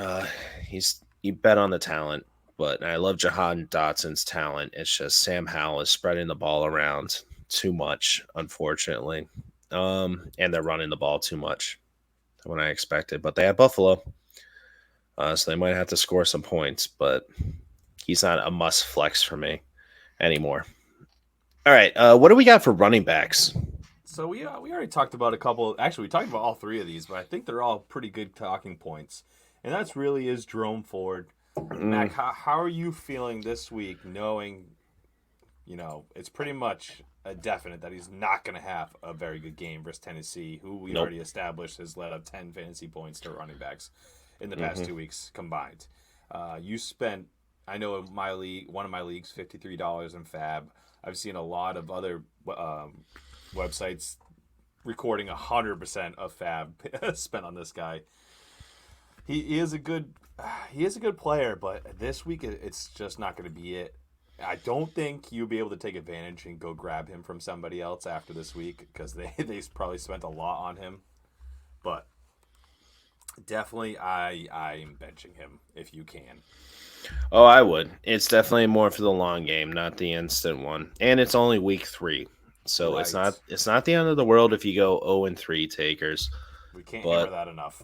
You bet on the talent, but I love Jahan Dotson's talent. It's just Sam Howell is spreading the ball around too much, unfortunately, and they're running the ball too much when I expected. But they have Buffalo. So they might have to score some points, but he's not a must flex for me anymore. All right, what do we got for running backs? So we already talked about a couple. Actually, we talked about all 3 of these, but I think they're all pretty good talking points. And that's really is Jerome Ford. Mac, how are you feeling this week knowing, it's pretty much a definite that he's not going to have a very good game versus Tennessee, who we already established has led up 10 fantasy points to running backs in the past 2 weeks combined. You spent, I know in my league, one of my leagues, $53 in Fab. I've seen a lot of other websites recording 100% of Fab spent on this guy. He is a good player, but this week it's just not going to be it. I don't think you'll be able to take advantage and go grab him from somebody else after this week because they probably spent a lot on him. But definitely, I'm benching him if you can. Oh, I would. It's definitely more for the long game, not the instant one. And it's only week 3, so it's not the end of the world if you go 0-3 takers. We can't hammer that enough.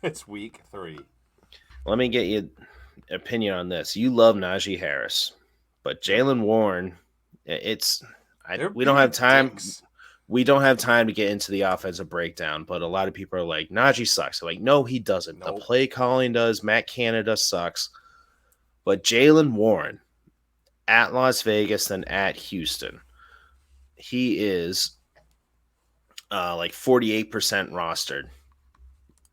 It's week 3. Let me get you opinion on this. You love Najee Harris, but Jalen Warren, we don't have time. Dicks. We don't have time to get into the offensive breakdown, but a lot of people are like, Najee sucks. I'm like, no, he doesn't. Nope. The play calling does. Matt Canada sucks. But Jalen Warren at Las Vegas and at Houston, he is like 48% rostered.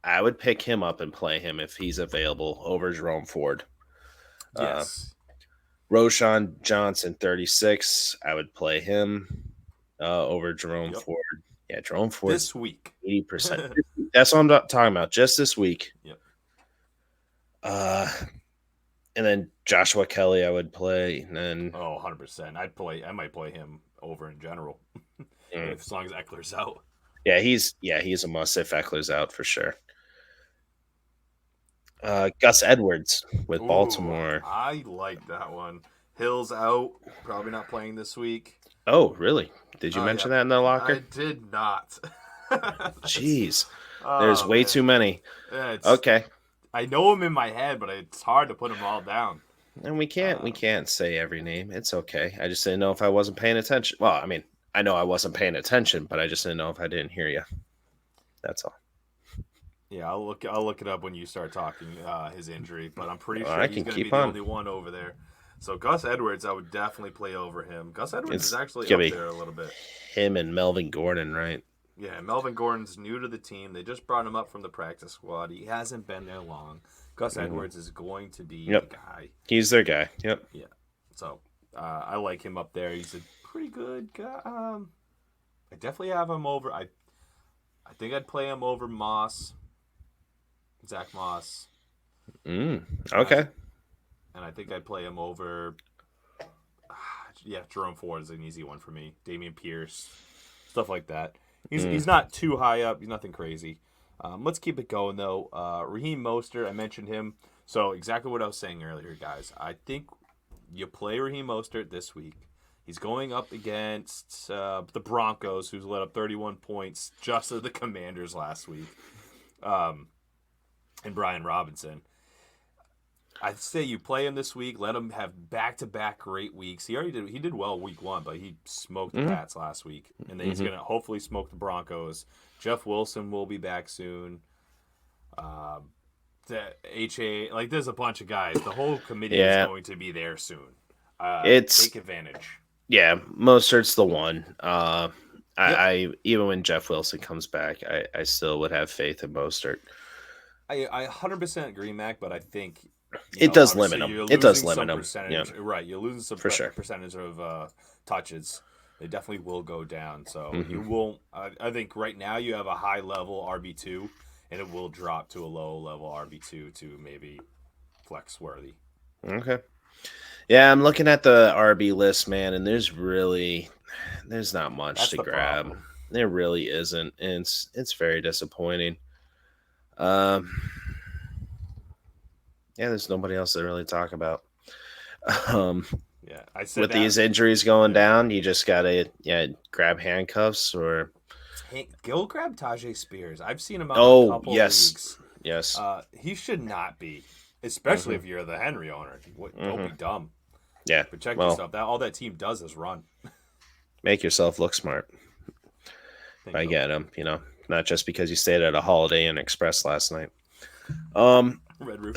I would pick him up and play him if he's available over Jerome Ford. Yes. Roshan Johnson, 36. I would play him over Jerome Ford. Yeah, Jerome Ford this week. 80%. That's what I'm talking about. Just this week. Yep. And then Joshua Kelly, I would play. And then 100%. I might play him over in general, as long as Eckler's out. Yeah, he's a must if Eckler's out for sure. Gus Edwards with Baltimore. I like that one. Hill's out, probably not playing this week. Oh, really? Did you mention that in the locker? I did not. Jeez. There's way too many. Yeah, okay. I know him in my head, but it's hard to put them all down. And we can't say every name. It's okay. I just didn't know if I wasn't paying attention. Well, I mean, I know I wasn't paying attention, but I just didn't know if I didn't hear you. That's all. Yeah, I'll look it up when you start talking his injury, but I'm pretty sure he's going to be the only one over there. So Gus Edwards, I would definitely play over him. Gus Edwards is actually up there a little bit. Him and Melvin Gordon, right? Yeah, Melvin Gordon's new to the team. They just brought him up from the practice squad. He hasn't been there long. Gus Edwards is going to be the guy. He's their guy. Yep. Yeah. So I like him up there. He's a pretty good guy. I definitely have him over. I think I'd play him over Moss. Zach Moss. Okay. And I think I'd play him over. Jerome Ford is an easy one for me. Damian Pierce, stuff like that. He's not too high up. He's nothing crazy. Let's keep it going though. Raheem Mostert, I mentioned him. So exactly what I was saying earlier, guys. I think you play Raheem Mostert this week. He's going up against the Broncos, who's let up 31 points just as the Commanders last week. And Brian Robinson. I'd say you play him this week. Let him have back-to-back great weeks. He did well week 1, but he smoked the Pats last week, and then he's gonna hopefully smoke the Broncos. Jeff Wilson will be back soon. There's a bunch of guys. The whole committee is going to be there soon. Take advantage. Yeah, Mostert's the one. I even when Jeff Wilson comes back, I still would have faith in Mostert. I 100% agree, Mac, but I think it does limit him. It does limit him. Yeah. Right, you're losing some percentage of touches. They definitely will go down. So you won't. I think right now you have a high level RB2, and it will drop to a low level RB2 to maybe flex worthy. Okay. Yeah, I'm looking at the RB list, man, and there's not much to grab. Problem. There really isn't, and it's very disappointing. Yeah, there's nobody else to really talk about. I said with these injuries going down, you just gotta grab handcuffs or go grab Tajay Spears. I've seen him out in a couple leagues. Yes. He should not be, especially if you're the Henry owner. Don't be dumb. Yeah, but check yourself. All that team does is run. Make yourself look smart. I get him, not just because you stayed at a Holiday Inn Express last night. Red Roof.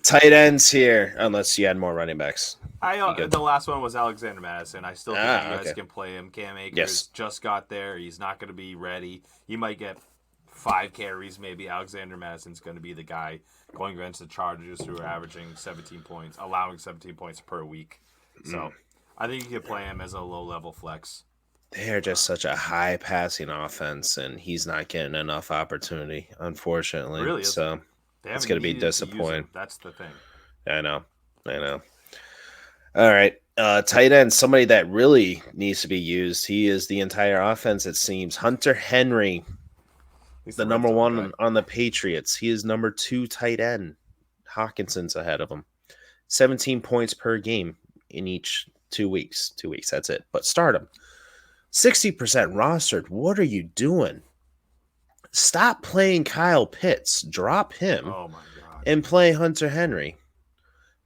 Tight ends here, unless you had more running backs. The last one was Alexander Madison. I still think you guys can play him. Cam Akers just got there. He's not going to be ready. He might get 5 carries. Maybe Alexander Madison's going to be the guy going against the Chargers, who are averaging 17 points, allowing 17 points per week. So I think you can play him as a low-level flex. They're just such a high passing offense, and he's not getting enough opportunity, unfortunately. Really? So it's going to be disappointing. That's the thing. I know. All right. Tight end, somebody that really needs to be used. He is the entire offense, it seems. Hunter Henry, the number one on the Patriots. He is number 2 tight end. Hawkinson's ahead of him. 17 points per game in each 2 weeks. 2 weeks, that's it. But start him. 60% rostered. What are you doing? Stop playing Kyle Pitts. Drop him. Oh, my God. and play Hunter Henry.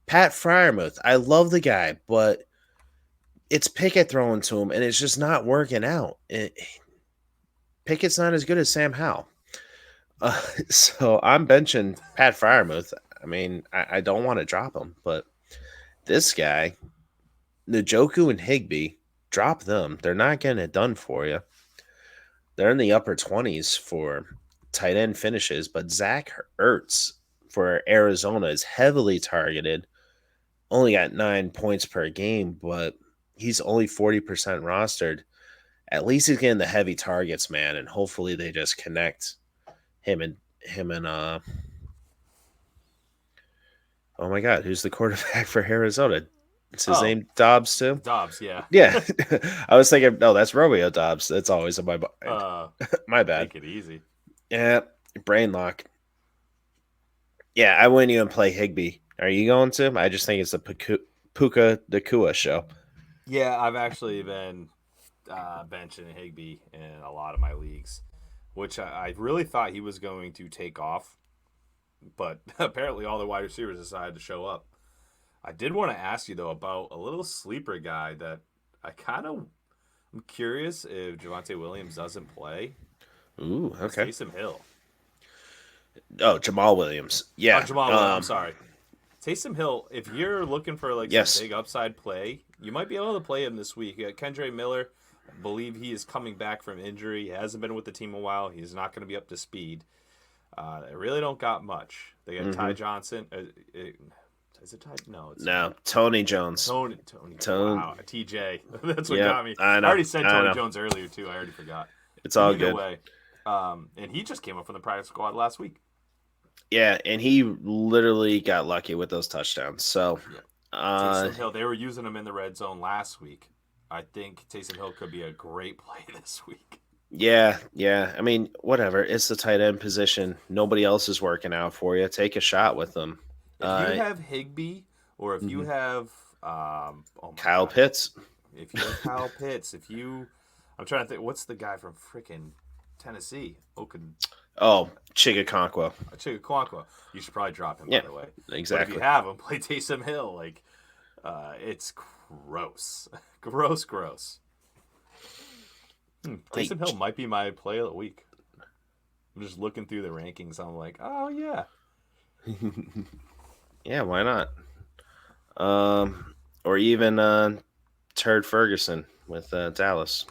Pat Fryermuth, I love the guy, but it's Pickett throwing to him, and it's just not working out. Pickett's not as good as Sam Howell. So I'm benching Pat Fryermuth. I mean, I don't want to drop him, but this guy, Njoku and Higbee, drop them. They're not getting it done for you. They're in the upper 20s for tight end finishes, but Zach Ertz for Arizona is heavily targeted. Only got 9 points per game, but he's only 40% rostered. At least he's getting the heavy targets, man, and hopefully they just connect him and oh my God, who's the quarterback for Arizona? It's his name Dobbs too? Dobbs, yeah. Yeah. I was thinking, no, that's Romeo Dobbs. That's always in my mind. My bad. Make it easy. Yeah, brain lock. Yeah, I wouldn't even play Higbee. Are you going to? I just think it's the Puka Nacua show. Yeah, I've actually been benching Higbee in a lot of my leagues, which I really thought he was going to take off, but apparently all the wide receivers decided to show up. I did want to ask you, though, about a little sleeper guy that I'm curious if Javonte Williams doesn't play. Ooh, okay. Taysom Hill. Oh, Jamal Williams. Yeah. Jamal Williams, I'm sorry. Taysom Hill, if you're looking for some big upside play, you might be able to play him this week. You got Kendre Miller. I believe he is coming back from injury. He hasn't been with the team a while. He's not going to be up to speed. They really don't got much. They got Ty Johnson. Is it Ty? No. No, Tony Jones. Tony. Wow, TJ. That's what got me. I already said Tony Jones earlier, too. I already forgot. It's all good. Way, and he just came up from the practice squad last week. Yeah, and he literally got lucky with those touchdowns. So, Taysom Hill, they were using him in the red zone last week. I think Taysom Hill could be a great play this week. Yeah. I mean, whatever. It's the tight end position. Nobody else is working out for you. Take a shot with them. If you have Higbee, or if you have Kyle Pitts. If you have Kyle Pitts, I'm trying to think, what's the guy from freaking Tennessee? Chigakonkwo. Chigakonkwo. You should probably drop him, by the way. Exactly. But if you have him, play Taysom Hill. It's gross. Gross. Taysom Hill might be my play of the week. I'm just looking through the rankings. I'm like, oh, yeah. Yeah, why not? Or even Turd Ferguson with Dallas.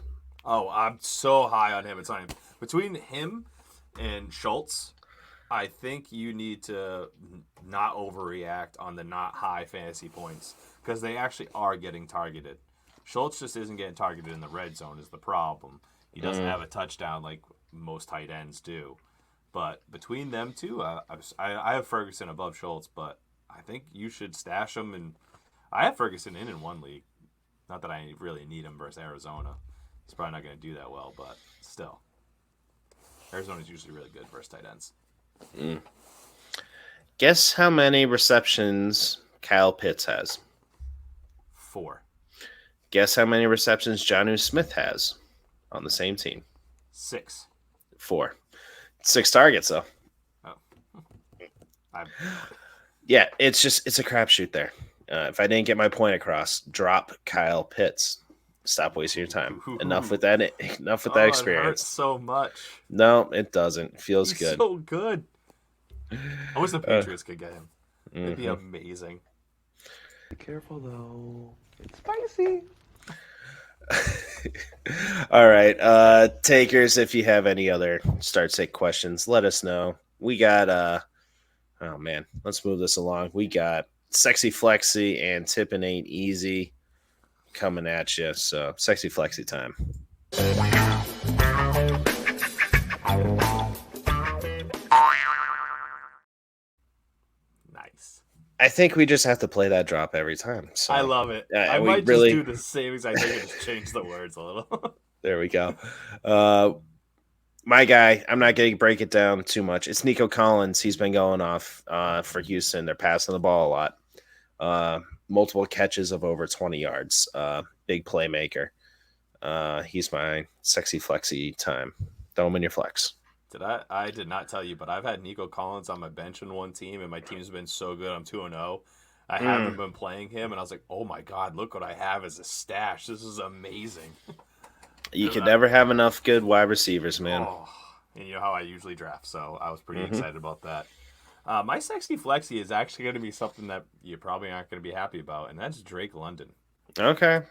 Oh, I'm so high on him. It's on him. Between him and Schultz, I think you need to not overreact on the not high fantasy points because they actually are getting targeted. Schultz just isn't getting targeted in the red zone is the problem. He doesn't have a touchdown like most tight ends do. But between them two, I have Ferguson above Schultz, but I think you should stash him. And I have Ferguson in one league. Not that I really need him versus Arizona. He's probably not going to do that well, but still. Arizona's usually really good versus tight ends. Guess how many receptions Kyle Pitts has? 4. Guess how many receptions Jonnu Smith has on the same team? 6. 4. 6 targets, though. Oh. Yeah, it's a crapshoot there. If I didn't get my point across, drop Kyle Pitts. Stop wasting your time. Enough with that. Enough with that experience. It hurts so much. No, it doesn't. It feels He's good. So good. I wish the Patriots could get him. It'd be amazing. Be careful though. It's spicy. All right. Takers, if you have any other start sit questions, let us know. We got oh man, let's move this along. We got Sexy Flexi and Tippin' Ain't Easy coming at you. So Sexy Flexi time. Nice. I think we just have to play that drop every time. So I love it. I might just do the same exact thing and just change the words a little. There we go. My guy, I'm not going to break it down too much. It's Nico Collins. He's been going off for Houston. They're passing the ball a lot. Multiple catches of over 20 yards. Big playmaker. He's my Sexy Flexi time. Throw him in your flex. I did not tell you, but I've had Nico Collins on my bench in one team, and my team's been so good. I'm 2-0. I haven't been playing him, and I was like, oh my god, look what I have as a stash. This is amazing. You can never have enough good wide receivers, man. Oh, and you know how I usually draft, so I was pretty excited about that. My sexy flexi is actually going to be something that you probably aren't going to be happy about, and that's Drake London. Okay.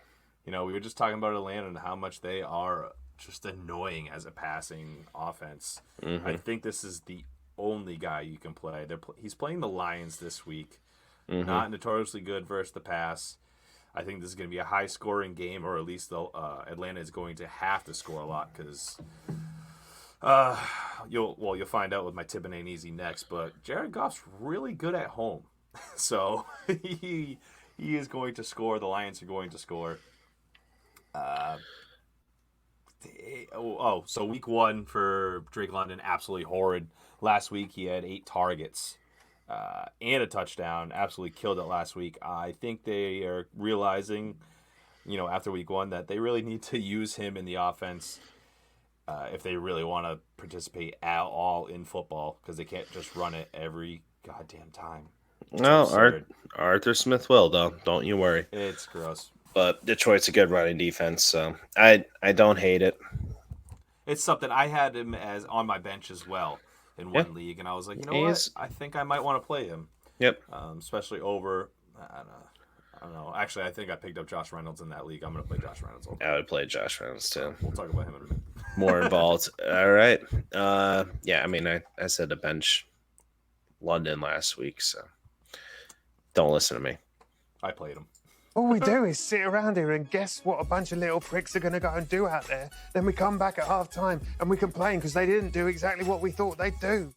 You know, we were just talking about Atlanta and how much they are just annoying as a passing offense. I think this is the only guy you can play. He's playing the Lions this week. Not notoriously good versus the pass. I think this is going to be a high-scoring game, or at least Atlanta is going to have to score a lot because you'll find out with my tip and ain't easy next. But Jared Goff's really good at home, so he is going to score. The Lions are going to score. So week 1 for Drake London, absolutely horrid. Last week he had 8 targets and a touchdown. Absolutely killed it last week. I think they are realizing, after week 1 that they really need to use him in the offense if they really want to participate at all in football, because they can't just run it every goddamn time. No, Arthur Smith will, though. Don't you worry. It's gross. But Detroit's a good running defense, so I don't hate it. It's something I had him as on my bench as well in one league, and I was like, you know what? I think I might want to play him. Yep. Especially over, I don't know. Actually, I think I picked up Josh Reynolds in that league. I'm going to play Josh Reynolds. I would play Josh Reynolds too. We'll talk about him in a minute. More involved. All right. Yeah, I mean, I said to bench London last week, so don't listen to me. I played him. All we do is sit around here and guess what a bunch of little pricks are going to go and do out there. Then we come back at half time and we complain because they didn't do exactly what we thought they'd do.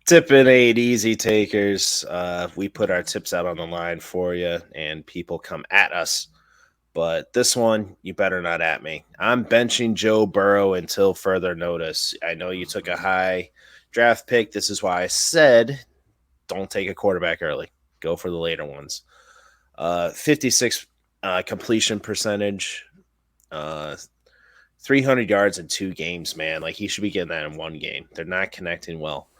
Tipping ain't easy, takers. We put our tips out on the line for you, and people come at us. But this one, you better not at me. I'm benching Joe Burrow until further notice. I know you took a high draft pick. This is why I said don't take a quarterback early. Go for the later ones. 56 completion percentage. 300 yards in 2 games, man. Like, he should be getting that in 1 game. They're not connecting well.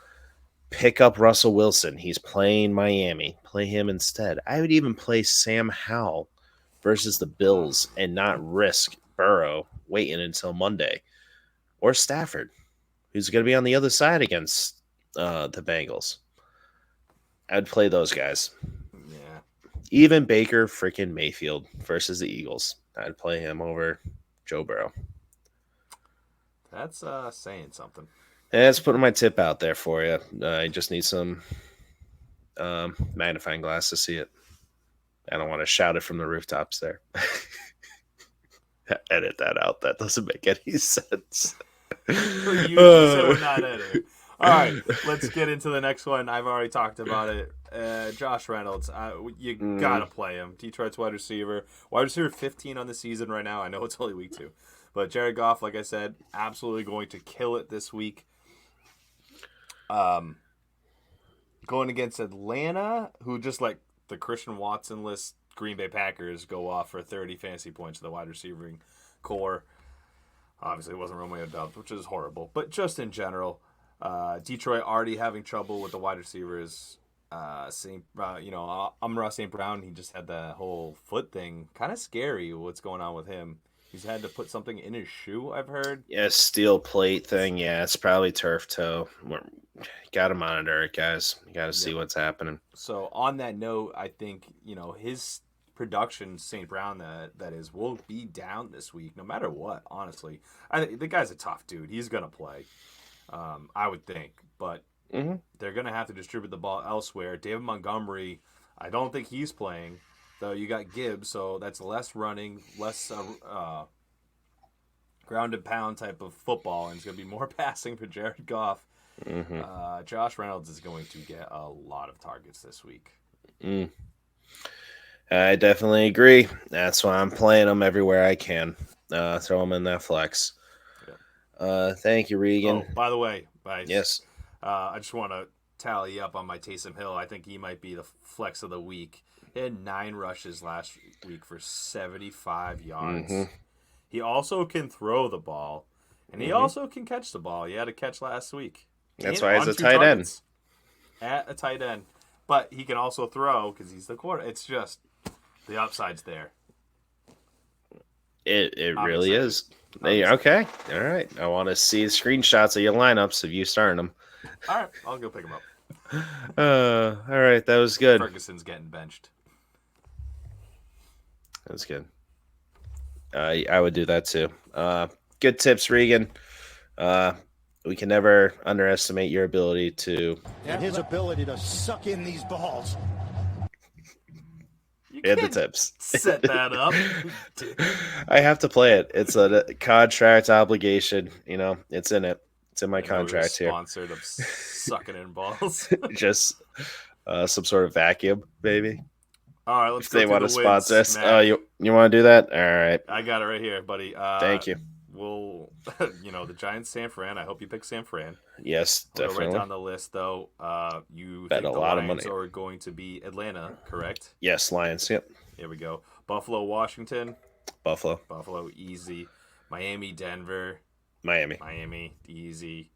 Pick up Russell Wilson. He's playing Miami. Play him instead. I would even play Sam Howell versus the Bills and not risk Burrow waiting until Monday. Or Stafford, who's going to be on the other side against the Bengals. I'd play those guys. Yeah. Even Baker freaking Mayfield versus the Eagles. I'd play him over Joe Burrow. That's saying something. That's putting my tip out there for you. I just need some magnifying glass to see it. I don't want to shout it from the rooftops there. Edit that out. That doesn't make any sense. You said we're not editing. All right, let's get into the next one. I've already talked about it. Josh Reynolds, you got to play him. Detroit's wide receiver 15 on the season right now. I know it's only week 2. But Jared Goff, like I said, absolutely going to kill it this week. Going against Atlanta, who just like the Christian Watson-less Green Bay Packers go off for 30 fantasy points to the wide receiving core. Obviously, it wasn't Romeo Doubs, which is horrible. But just in general, Detroit already having trouble with the wide receivers. Amon-Ra St. Brown, he just had that whole foot thing. Kind of scary what's going on with him. He's had to put something in his shoe, I've heard. Yeah, steel plate thing. Yeah, it's probably turf toe. Got to monitor it, guys. You got to see what's happening. So on that note, I think, his production, St. Brown, that is, will be down this week, no matter what, honestly. The guy's a tough dude. He's going to play, I would think. But they're going to have to distribute the ball elsewhere. David Montgomery, I don't think he's playing. Though you got Gibbs, so that's less running, less ground and pound type of football, and it's going to be more passing for Jared Goff. Josh Reynolds is going to get a lot of targets this week. I definitely agree. That's why I'm playing him everywhere I can. Throw him in that flex. Yeah. Thank you, Regan. Oh, by the way, yes. I just want to tally up on my Taysom Hill. I think he might be the flex of the week. He had 9 rushes last week for 75 yards. He also can throw the ball, and he also can catch the ball. He had a catch last week. That's And why he's on a 2 tight end. targets. At a tight end. But he can also throw because he's the quarter. It's just the upside's there. It really is. Okay. All right. I want to see screenshots of your lineups of you starting them. All right. I'll go pick him up. All right. That was good. Ferguson's getting benched. That's good. I would do that too. Good tips, Regan. We can never underestimate your ability to And his ability to suck in these balls. and the tips. Set that up. I have to play it. It's a contract obligation. You know, it's in it. It's in my contract here. Sponsored of sucking in balls. Just some sort of vacuum, maybe. All right, let's If go they through want to the sponsor wins, us. Matt. Oh, you want to do that? All right. I got it right here, buddy. Thank you. We'll, the Giants, San Fran. I hope you pick San Fran. Yes, We'll go definitely. right down the list, though. You Bet think a the lot of Lions money. are going to be Atlanta, correct? Yes, Lions. Yep. Here we go. Buffalo, Washington. Buffalo, Buffalo, easy. Miami, Denver. Miami. Easy.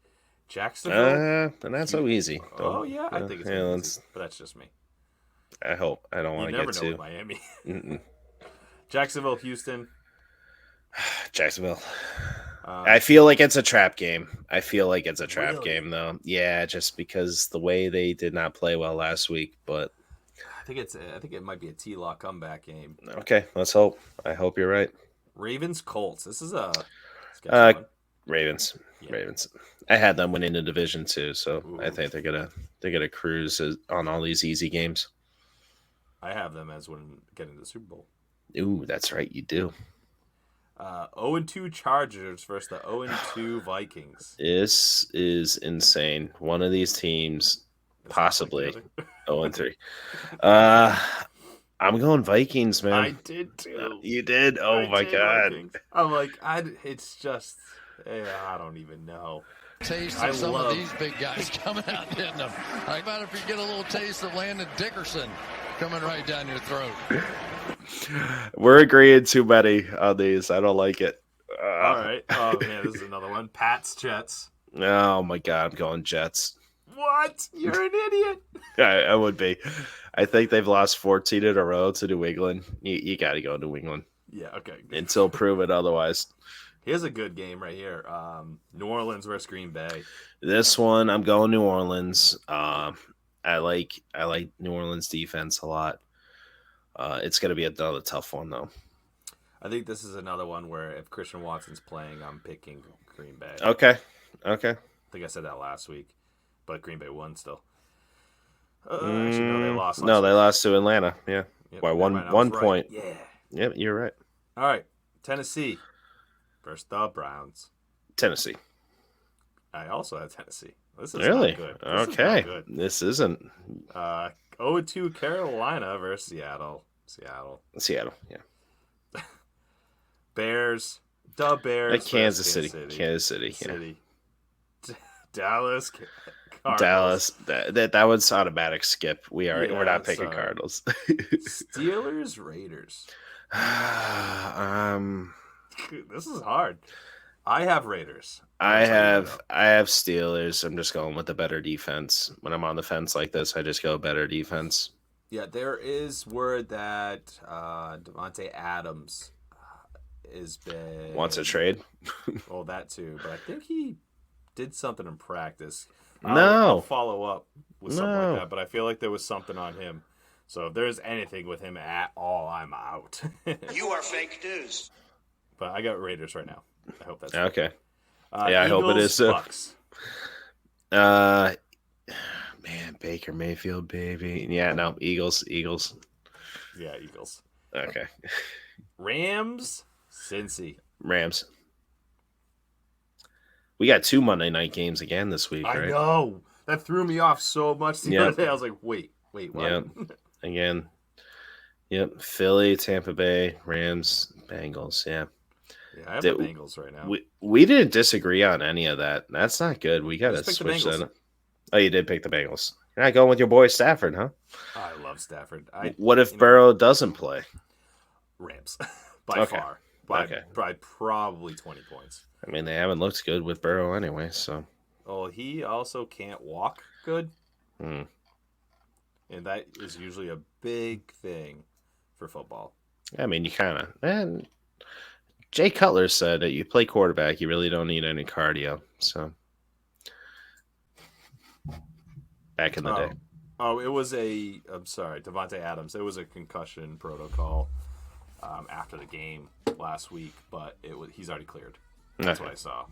Jacksonville. Not so easy. Oh, yeah. I think it's gonna be easy, but that's just me. I hope. I don't want You to never get know too. with Miami. Mm-mm. Jacksonville, Houston. Jacksonville. I feel like it's a trap game. Really? Game, though. Yeah, just because the way they did not play well last week. But I think it might be a T-Law comeback game. okay, let's hope. I hope you're right. Ravens, Colts. This is a sketchy one. Ravens. Yeah. Ravens. I had them winning the division too, so Ooh. I think they're gonna cruise on all these easy games. I have them as when getting the Super Bowl. Ooh, that's right, you do. 0-2 Chargers versus the 0-2 Vikings. This is insane. One of these teams, That's possibly not 0-3. I'm going Vikings, man. I did too. You did? Oh I my did god. Vikings. I'm like, it's just, I don't even know. Taste I of some love- of these big guys coming out hitting them. How about if you get a little taste of Landon Dickerson coming right down your throat? We're agreeing too many on these. I don't like it. All right. Oh, man, this is another one. Pats, Jets. Oh my god, I'm going Jets. What? You're an idiot. I would be. I think they've lost 14 in a row to New England. You got to go New England Yeah, okay. until proven otherwise. Here's a good game right here. New Orleans versus Green Bay. This one, I'm going New Orleans. I like New Orleans defense a lot. It's going to be another tough one, though. I think this is another one where if Christian Watson's playing, I'm picking Green Bay. Okay. I think I said that last week, but Green Bay won still. Actually, no, they lost. No, they lost to Atlanta. Yeah. Yep, By never mind, I was one right. point. Yeah. Yep, you're right. All right. Tennessee versus the Browns. Tennessee. I also have Tennessee. This is Really? not good. This is Okay. not good. This isn't 0-2 Carolina versus Seattle. Seattle. Yeah. Bears. The Bears. Kansas versus City. Kansas City. Yeah. City. Dallas. Cardinals. Dallas. That was automatic skip. We're Yeah, not picking sorry. Cardinals. Steelers. Raiders. This is hard. I have Raiders. I have Steelers. I'm just going with the better defense. When I'm on the fence like this, I just go better defense. Yeah, there is word that Devontae Adams is been Wants a trade? Well, that too, but I think he did something in practice. No. I'll follow up with something No. like that, but I feel like there was something on him. So if there's anything with him at all, I'm out. You are fake news. But I got Raiders right now. I hope that's Okay. Yeah, I hope it is. Bucks. Man, Baker Mayfield, baby. Yeah, no, Eagles. Yeah, Eagles. Okay. Rams, Cincy. Rams. We got 2 Monday night games again this week, I right? know. That threw me off so much the Yep. other day. I was like, wait, what? Yep. Again. Yep. Philly, Tampa Bay, Rams, Bengals. Yeah. Yeah, I have the Did- Bengals right now. We didn't disagree on any of that. That's not good. We got to Just pick the switch Bengals. that. Oh, you did pick the Bengals. You're not going with your boy Stafford, huh? I love Stafford. What if Burrow doesn't play? Rams. By Okay. far. by probably 20 points. I mean, they haven't looked good with Burrow anyway, so. Oh, he also can't walk good. Hmm. And that is usually a big thing for football. I mean, you kind of. And Jay Cutler said that you play quarterback, you really don't need any cardio. So. Back in the day. Oh, it was I'm sorry, Devontae Adams. It was a concussion protocol after the game last week, but he's already cleared. That's what I saw.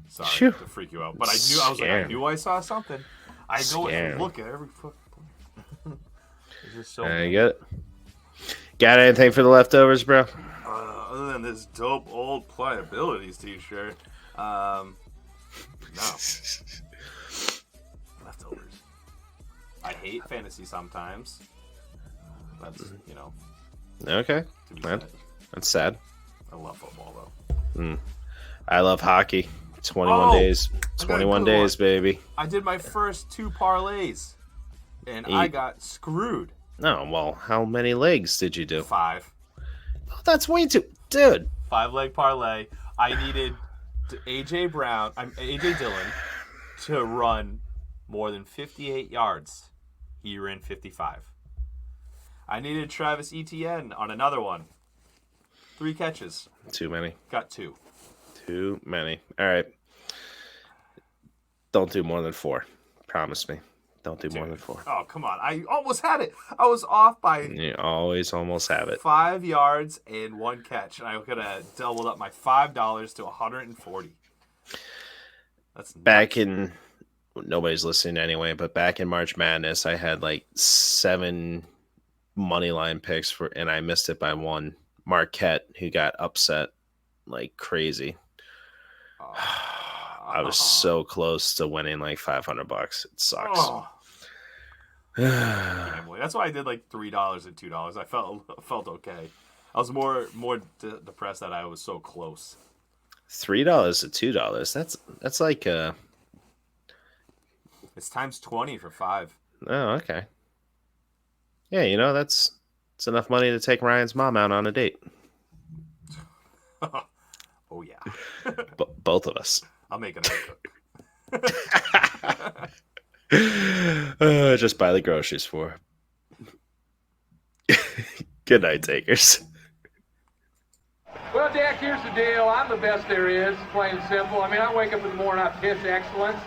Sorry to freak you out, but I knew I saw something. I go and look at every fucking play. It's just so. I get it. Got anything for the leftovers, bro? Other than this dope old Pliabilities t-shirt, no. Leftovers. I hate fantasy sometimes. That's Okay. That's sad. I love football though. I love hockey. 21 days. 21 days, baby. I did my first 2 parlays, and I got screwed. No, well, how many legs did you do? 5. Oh, that's way too... Dude. 5-leg parlay. I needed A.J. Dillon to run more than 58 yards. He ran 55. I needed Travis Etienne on another one. 3 catches. Too many. Got 2. Too many. All right. Don't do more than 4. Promise me. Don't do more than 4. Oh, come on. I almost had it. I was off by... You always almost have it. 5 yards and 1 catch. And I could have doubled up my $5 to $140. That's nuts. Back in... Nobody's listening anyway, but back in March Madness, I had like 7 money line picks and I missed it by 1. Marquette, who got upset like crazy. I was so close to winning like $500. It sucks. That's why I did like $3 and $2. I felt okay. I was more depressed that I was so close. $3 to $2. That's like it's times 20 for 5. Oh, okay. Yeah, it's enough money to take Ryan's mom out on a date. Oh yeah. Both of us. I'll make it cook. Just buy the groceries for her. Good night, takers. Well, Dak, here's the deal. I'm the best there is, plain and simple. I mean, I wake up in the morning, I piss excellence.